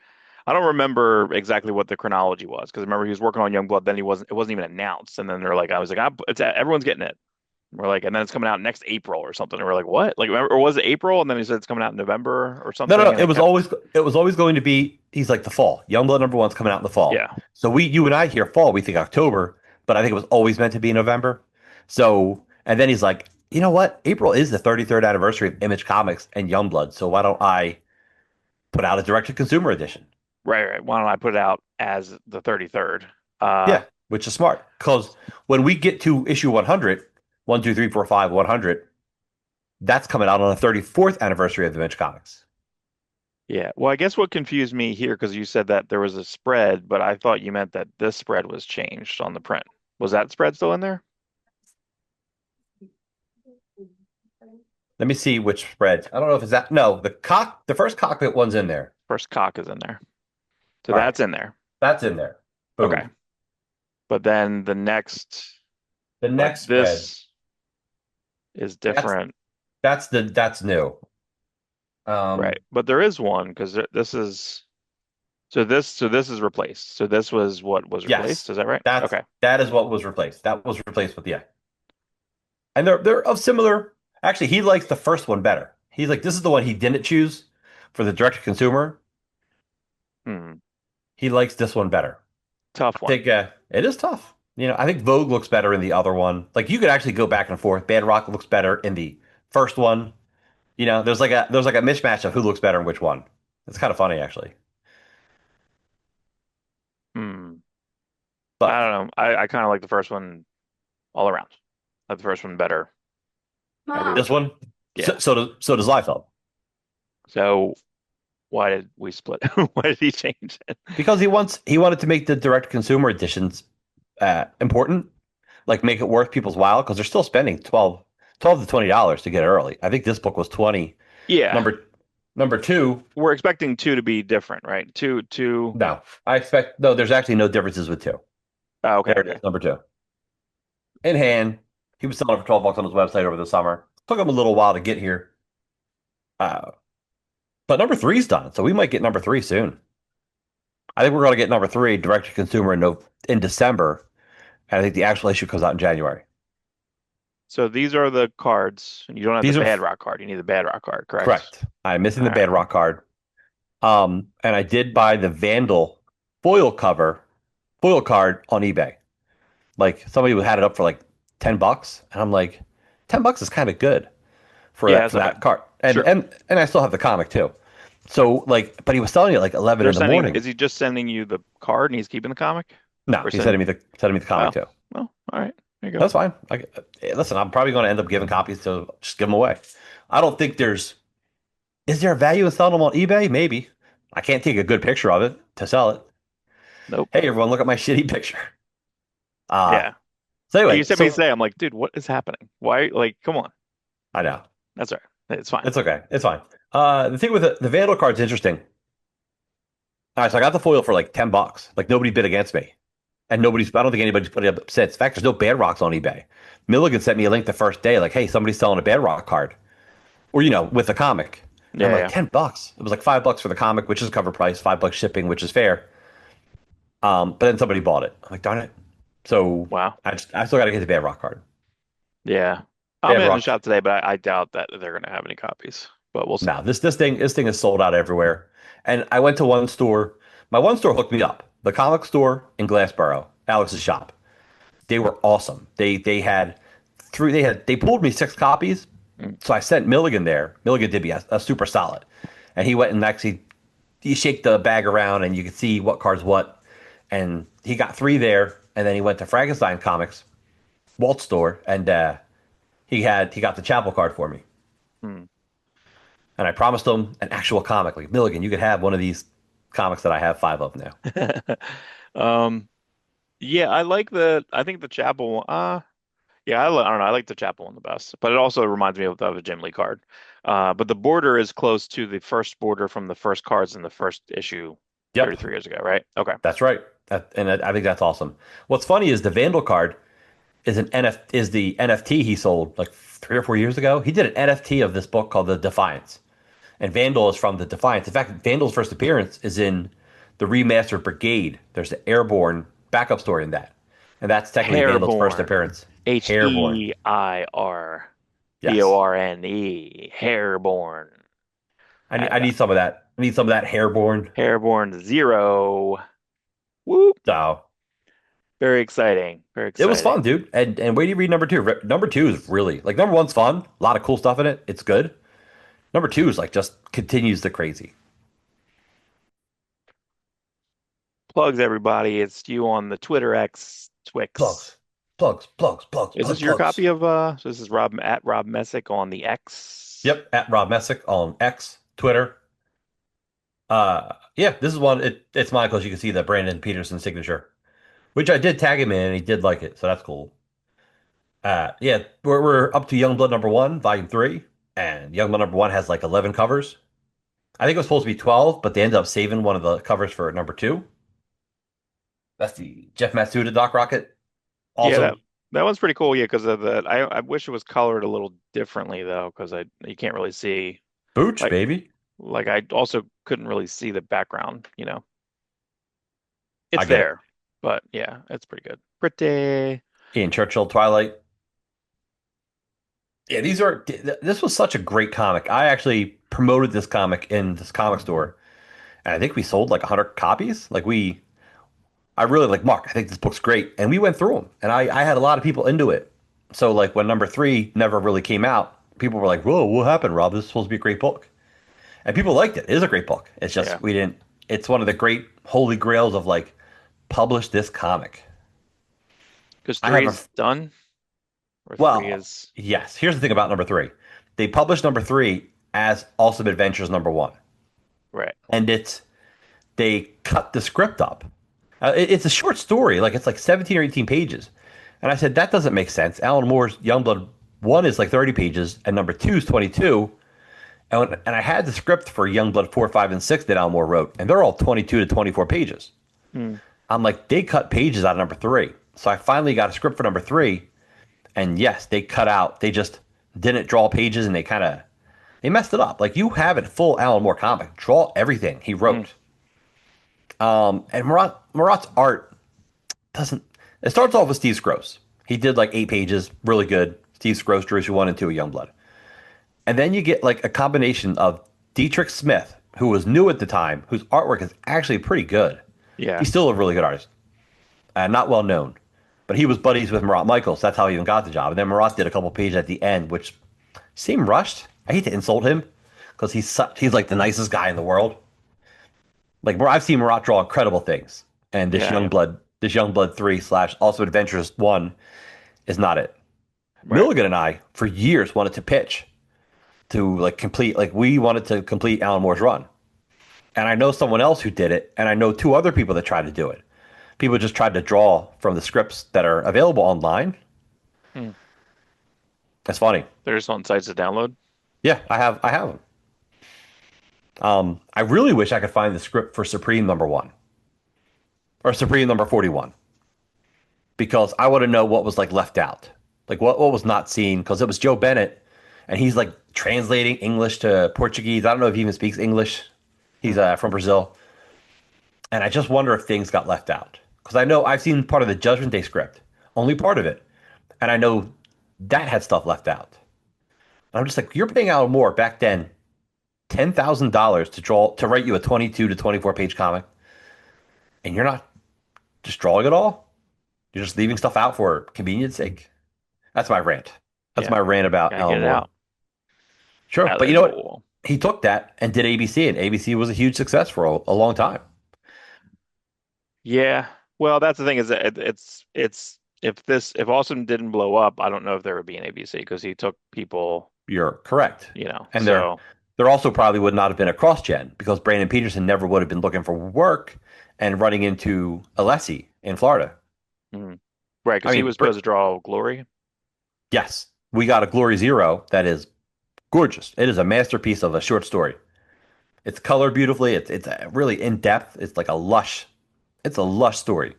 I don't remember exactly what the chronology was because remember he was working on Youngblood, then it wasn't even announced. And then they're like, I was like, it's everyone's getting it. We're like, and then it's coming out next April or something. And we're like, what? Like, remember, or was it April? And then he said it's coming out in November or no, no, something. no. And it kept, It was always going to be. He's like the fall. Youngblood number one's coming out in the fall. yeah, So you and I hear fall, we think October, but I think it was always meant to be November. So and then he's like, you know what? April is the 33rd anniversary of Image Comics and Youngblood. So why don't I put out a direct to consumer edition? right, right. Why don't I put it out as the 33rd? Uh, Yeah, which is smart because when we get to issue 100, 1, 2, 3, 4, 5, 100, that's coming out on the 34th anniversary of the Image Comics. yeah. Well, I guess what confused me here because you said that there was a spread, but I thought you meant that this spread was changed on the print. Was that spread still in there? Let me see which spread. I don't know if it's that. No, the first cockpit one's in there. First cock is in there. So All right, that's in there. that's in there. Okay. Boom. But then the next, The but next spread, this is that's different, that's new. right? Um, But there is one because this is so this is replaced. So this was what was replaced. yes, Is that right? Okay. that is what was replaced. That was replaced with yeah, and they're of similar. Actually, he likes the first one better. He's like, this is the one he didn't choose for the direct to consumer. Hmm. He likes this one better. I Tough one. think it is tough. I think Vogue looks better in the other one. Like you could actually go back and forth. Bad Rock looks better in the first one. There's like a mismatch of who looks better in which one. It's kind of funny actually. Hmm. I But don't know. I kind of like the first one all around. I like the first one better every this which way. one, Yeah. so does Liefeld So why did we split? Why did he change it? because he wanted to make the direct consumer editions important, like make it worth people's while because they're still spending 12 to $20 to get it early. I think this book was 20. Yeah. Number two, We're expecting two to be different, right? Two. no, I expect no. There's actually no differences with two. Oh, okay, There it okay. is, number two. In hand. He was selling it for $12 on his website over the summer. Took him a little while to get here. Uh, but number three's done, so we might get number three soon. I think we're going to get number three direct to consumer in December, and I think the actual issue comes out in January. So these are the cards. You don't have the These are bad rock card. You need the bad rock card, correct? correct. I'm missing All the right. bad rock card. And I did buy the Vandal foil card on eBay. Like somebody had it up for like $10, and I'm like, $10 is kind of good for Yeah, that for that card. And sure. and and I still have the comic too. So like, but he was selling it like 11 They're in the sending, morning. is he just sending you the card and he's keeping the comic? No, Or he's sending, sending me the comic oh, too. well, all right. There you go. That's fine. Listen, I'm probably going to end up giving copies to just give them away. I don't think is there a value in selling them on eBay? Maybe. I can't take a good picture of it to sell it. Nope. Hey, everyone, look at my shitty picture. Uh, Yeah. so You anyway, sent me today. I'm like, dude, what is happening? Why? Like, come on. I know. That's all right. It's fine. It's okay. It's fine. The thing with the Vandal card's interesting. All right, so I got the foil for like $10. Like nobody bid against me. I don't think anybody's put it up since. In fact, there's no bad rocks on eBay. Milligan sent me a link the first day, like, hey, somebody's selling a bad rock card. Or, with the comic. And I'm Yeah, like, yeah. $10. It was like $5 for the comic, which is cover price, $5 shipping, which is fair. But then somebody bought it. I'm like, darn it. So Wow. I still gotta get the bad rock card. Yeah. I'm Bad in the rock. shop today, but I doubt that they're going to have any copies. But we'll see. No, this thing is sold out everywhere. And I went to one store. My one store hooked me up. The comic store in Glassboro, Alex's shop. They were awesome. They pulled me 6 copies. Mm. So I sent Milligan there. Milligan did me a super solid. And he went and actually he shake the bag around and you could see what cards what. And he got 3 there. And then he went to Frankenstein Comics, Walt store, and he got the Chapel card for me. Mm. And I promised him an actual comic. Like, Milligan, you could have one of these comics that I have 5 of now. Um, yeah, I think the Chapel one, yeah, I don't know. I like the Chapel one the best, but it also reminds me of a Jim Lee card. But the border is close to the first border from the first cards in the first issue Yep, 33 years ago, right? Okay. that's right. I think that's awesome. What's funny is the Vandal card is the NFT he sold like 3 or 4 years ago. He did an NFT of this book called The Defiance, and Vandal is from the Defiance. In fact, Vandal's first appearance is in the remastered Brigade. There's the Airborne backup story in that, and that's technically Vandal's first Hairborn. appearance. Airborne, yes. Heirborne. Hairborn. I I have need that. some of that. I need some of that Airborne. Hairborn Zero. Whoop. So Very exciting. Very it was fun, exciting. dude. And wait till you read number two. Number two is really like number one's fun. A lot of cool stuff in it. It's good. Number two is like just continues the crazy. Plugs, everybody. It's you on the Twitter X Twix. Plugs, plugs, plugs, plugs, Is this plug, your plugs. copy of so this is Rob at Rob Messick on the X? Yep, at Rob Messick on X, Twitter. Yeah, this is one. It's mine because you can see the Brandon Peterson signature, which I did tag him in, and he did like it, so that's cool. Yeah, we're up to Youngblood number one, volume three, and Youngblood number one has like 11 covers. I think it was supposed to be 12, but they ended up saving one of the covers for number two. That's the Jeff Matsuda Doc Rocket. Yeah, Awesome. that one's pretty cool. Yeah, because of the I wish it was colored a little differently though, because I you can't really see Booch, like baby. I also couldn't really see the background. I It's get it. there, but yeah, it's pretty good. Pretty. Ian Churchill, Twilight. Yeah, this was such a great comic. I actually promoted this comic in this comic store, and I think we sold like 100 copies. I really like Mark. I think this book's great. And we went through them, and I had a lot of people into it. So, like, when number three never really came out, people were like, whoa, what happened, Rob? This is supposed to be a great book. And people liked it. It is a great book. It's Yeah, just, we didn't, it's one of the great holy grails of like, publish this comic. because I three have a, is done, or three well, is yes. Here's the thing about number three. They published number three as Awesome Adventures number one. right. And they cut the script up. It's a short story, like it's like 17 or 18 pages. And I said, that doesn't make sense. Alan Moore's Youngblood 1 is like 30 pages, and number 2 is 22. And I had the script for Youngblood 4, 5, and 6 that Alan Moore wrote, and they're all 22 to 24 pages. Hmm. I'm like, they cut pages out of number 3. So I finally got a script for number 3, and yes, they just didn't draw pages, and they messed it up. Like, you have a full Alan Moore comic. Draw everything he Hmm. wrote. And Marat's art doesn't. It starts off with Steve Scrose. He did like 8 pages, really good. Steve Scrose drew issue 1 and 2 of Youngblood. And then you get like a combination of Dietrich Smith, who was new at the time, whose artwork is actually pretty good. Yeah, He's still a really good artist, not well known, but he was buddies with Marat Michaels. That's how he even got the job. And then Marat did a couple pages at the end, which seemed rushed. I hate to insult him because he's like the nicest guy in the world. Like, I've seen Marat draw incredible things, and yeah, This Youngblood 3 slash also Adventures 1 is not it. right. Milligan and I, for years, wanted to pitch to we wanted to complete Alan Moore's run. And I know someone else who did it, and I know 2 other people that tried to do it. People just tried to draw from the scripts that are available online. Hmm. It's funny. They're just on sites to download. Yeah, I have them. I really wish I could find the script for Supreme number one or Supreme number 41 because I want to know what was like left out, like what was not seen because it was Joe Bennett, and he's like translating English to Portuguese. I don't know if he even speaks English. He's Hmm. from Brazil, and I just wonder if things got left out because I know I've seen part of the Judgment Day script, only part of it, and I know that had stuff left out. And I'm just like, you're paying out more back then. $10,000 to write you a 22 to 24 page comic, and you're not just drawing it all. You're just leaving stuff out for convenience sake. That's my rant. That's Yeah, my rant about gotta Alan get it Moore. out. Sure, but you Alan know what? Moore. He took that and did ABC, and ABC was a huge success for a long time. Yeah. Well, that's the thing is that it's if Austin didn't blow up, I don't know if there would be an ABC because he took people, You're correct. And So there also probably would not have been a cross gen because Brandon Peterson never would have been looking for work and running into Alessi in Florida. mhm. Right, I because he mean, was supposed to draw Glory. yes, we got a Glory Zero that is gorgeous. It is a masterpiece of a short story. It's colored beautifully. It's really in depth. It's a lush story.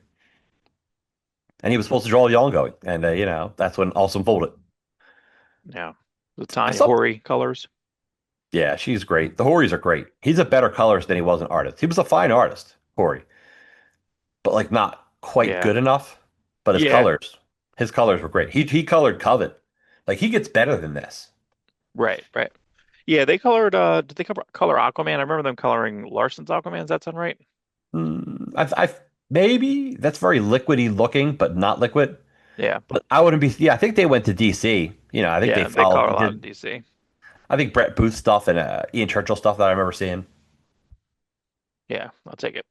And he was supposed to draw the ongoing, and that's when Awesome folded. Yeah. The I Tanya saw, Hori colors. yeah, she's great. The Horries are great. He's a better colorist than he was an artist. He was a fine artist, Hori, but like not quite Yeah. good enough. But Yeah. his colors were great. He colored Covet. Like he gets better than this. Right, right. Yeah, they colored did they color Aquaman? I remember them coloring Larson's Aquaman. Does that sound right? I maybe that's very liquidy looking, but not liquid. Yeah. But I wouldn't be. Yeah, I think they went to DC. I think they Yeah, they followed. color a They lot in did. DC. I think Brett Booth stuff and Ian Churchill stuff that I remember seeing. Yeah, I'll take it.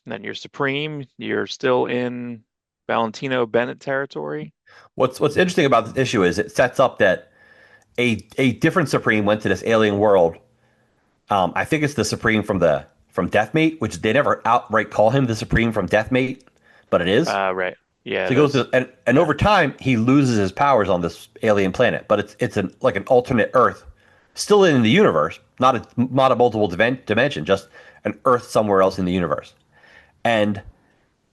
And then you're Supreme. You're still in Valentino Bennett territory. What's interesting about this issue is it sets up that a different Supreme went to this alien world. I think it's the Supreme from Deathmate, which they never outright call him the Supreme from Deathmate, but it is. Right. Yeah, So he it goes is. to and over time he loses his powers on this alien planet, but it's like an alternate Earth, still in the universe, not a multiple dimension, just an Earth somewhere else in the universe. And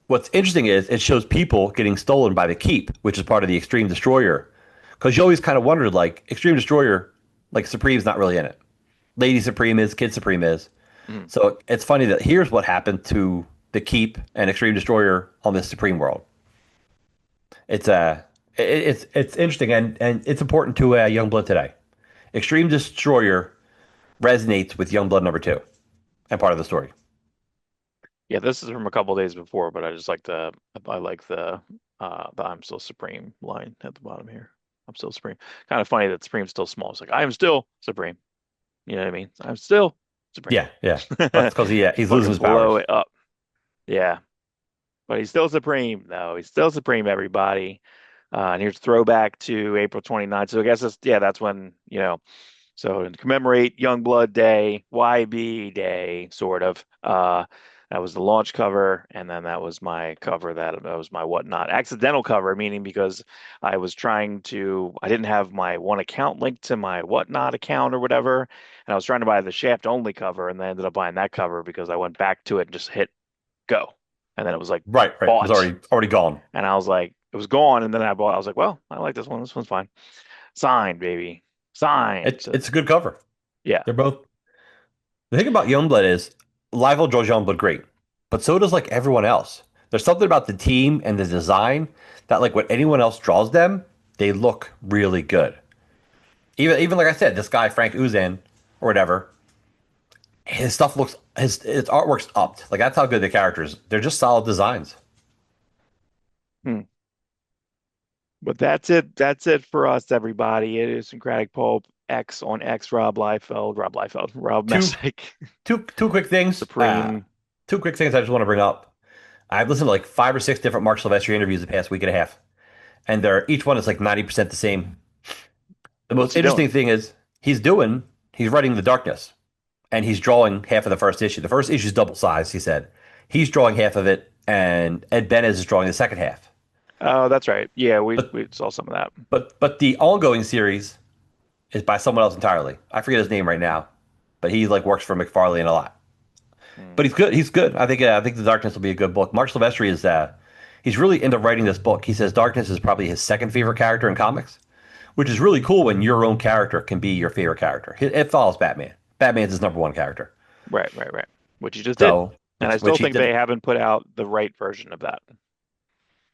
what's interesting is it shows people getting stolen by the Keep, which is part of the Extreme Destroyer, because you always kind of wondered like Extreme Destroyer, like Supreme's not really in it. Lady Supreme is, Kid Supreme is. Mhm. So it's funny that here's what happened to the Keep and Extreme Destroyer on this Supreme world. It's it's interesting and it's important to Youngblood today. Extreme Destroyer resonates with Youngblood number two and part of the story. Yeah, this is from a couple days before, but I like the I'm still Supreme line at the bottom here. I'm still Supreme. Kind of funny that Supreme's still small. It's like I am still Supreme. You know what I mean? I'm still Supreme. Yeah, yeah. That's because he's losing Fucking his powers. blow it up. Yeah. But he's still Supreme, though. He's still Supreme, everybody. And here's throwback to April 29th. So I guess that's when, so to commemorate Youngblood Day, YB Day, sort of. That was the launch cover, and then that was my cover. That was my whatnot accidental cover, meaning because I didn't have my one account linked to my whatnot account or whatever, and I was trying to buy the Shaft only cover, and I ended up buying that cover because I went back to it and just hit go, and then it was like Right, right. It was bought, already gone. and I was like, it was gone, and then I bought. I was like, well, I like this one. This one's fine. Signed, baby, signed. So It's a good cover. yeah. They're both. The thing about Youngblood is Livel draws Youngblood great, but so does like everyone else. There's something about the team and the design that like when anyone else draws them, they look really good. Even like I said, this guy Frank Uzan or whatever, his stuff looks his artwork's upped. Like that's how good the characters. They're just solid designs. Hmm. But that's it. That's it for us, everybody. It is Syncratic Pulp X on X. Rob Two Messick, two quick things. Supreme. Two quick things I just want to bring up. I've listened to like 5 or 6 different Mark Silvestri interviews the past week and a half, and each one is like 90% the same. The What's most he doing? interesting thing is he's writing The Darkness, and he's drawing half of the first issue. The first issue is double size, he said. He's drawing half of it, and Ed Benes is drawing the second half. Oh, that's right. Yeah, we But we saw some of that. but the ongoing series is by someone else entirely. I forget his name right now, but he like works for McFarlane a lot. Hmm. But he's good. He's good. I think The Darkness will be a good book. Mark Silvestri is he's really into writing this book. He says Darkness is probably his second favorite character in comics, which is really cool when your own character can be your favorite character. It follows Batman. Batman's his number one character. Right, right, right. Which you just did, So, and I which still he think they did. haven't put out the right version of that.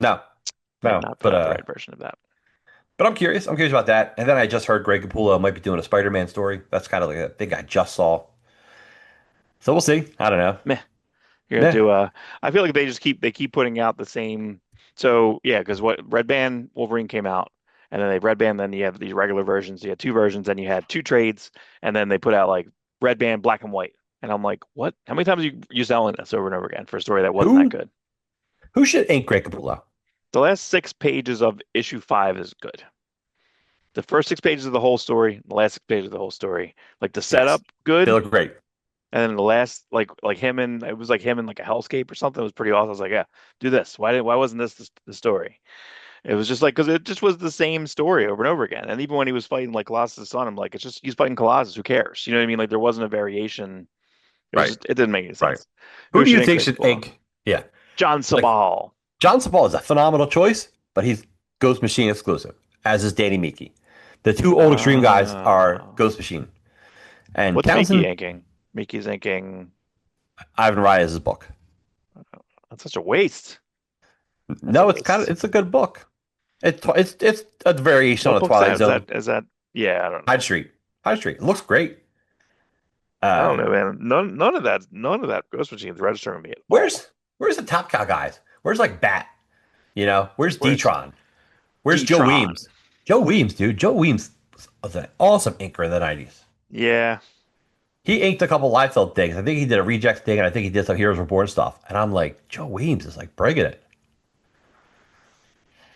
No, They have no. not put out the right version of that. But I'm curious. I'm curious about that. And then I just heard Greg Capullo might be doing a Spider-Man story. That's kind of like a thing I just saw. So we'll see. I don't know. Meh. You're gonna Yeah. do I feel like they keep putting out the same. So yeah, because what Red Band Wolverine came out, and then they Red Band, then you have these regular versions. You had two versions, then you had two trades, and then they put out like Red Band Black and White. And I'm like, what? How many times are you selling this over and over again for a story that wasn't that Who good? who should ink Greg Capullo? The last 6 pages of issue 5 is good. The first 6 pages of the whole story, the last 6 pages of the whole story, like the Yes. setup, They good. look great. And then the last, like him and it was like him in like a hellscape or something. It was pretty awesome. I was like, yeah, do this. Why wasn't this the story? It was just like because it just was the same story over and over again. And even when he was fighting like Colossus' son, I'm like, it's just he's fighting Colossus. Who cares? You know what I mean? Like there wasn't a variation. It was Right. just it didn't make any Right. sense. Who Who do should you ink think Greg should Capullo? ink? Yeah. John Like Sabal. John Sabal is a phenomenal choice, but he's Ghost Machine exclusive, as is Danny Miki. The two old extreme guys are Uh, Ghost Machine. And what's Miki Townsend, inking? Miki's inking. Ivan Reyes' book. That's such a waste. That's a No, waste. it's a good book. It's a variation on What the book's Twilight that? Zone. Is that? Yeah, I don't Hyde know. Street. Hyde Street. It looks great. I don't know, Um, man. None of that Ghost Machine's registering with me at all. where's the Top Cow guys? Where's like Bat? You know, where's Where's Detron? Where's Joe Detron? Weems? Joe Weems, dude. Joe Weems was an awesome inker in the 90s. Yeah. He inked a couple Liefeld things. I think he did a Rejects thing, and I think he did some Heroes Reborn stuff. And I'm like, Joe Weems is like bringing it.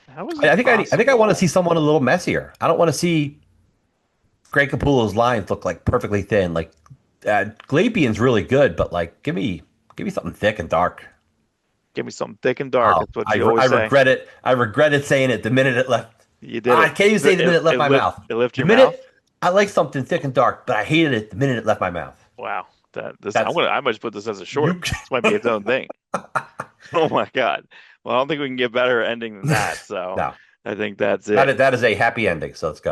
How is it I think I want to see possible? someone a little messier. I don't want to see Greg Capullo's lines look like perfectly thin. Like Glapian's really good, but like give me something thick and dark. Give me something thick and dark. Oh, That's what you always I say. regret it. I regretted saying it the minute it left. You did Ah, I it. can't even say the minute it left my mouth. It lift The your mouth. minute I like something thick and dark, but I hated it the minute it left my mouth. Wow. That this That's I might just put this as a short. you. This might be its own thing. Oh my God. Well, I don't think we can get better ending than that. So No, I think that's it. that is a happy ending. So let's go.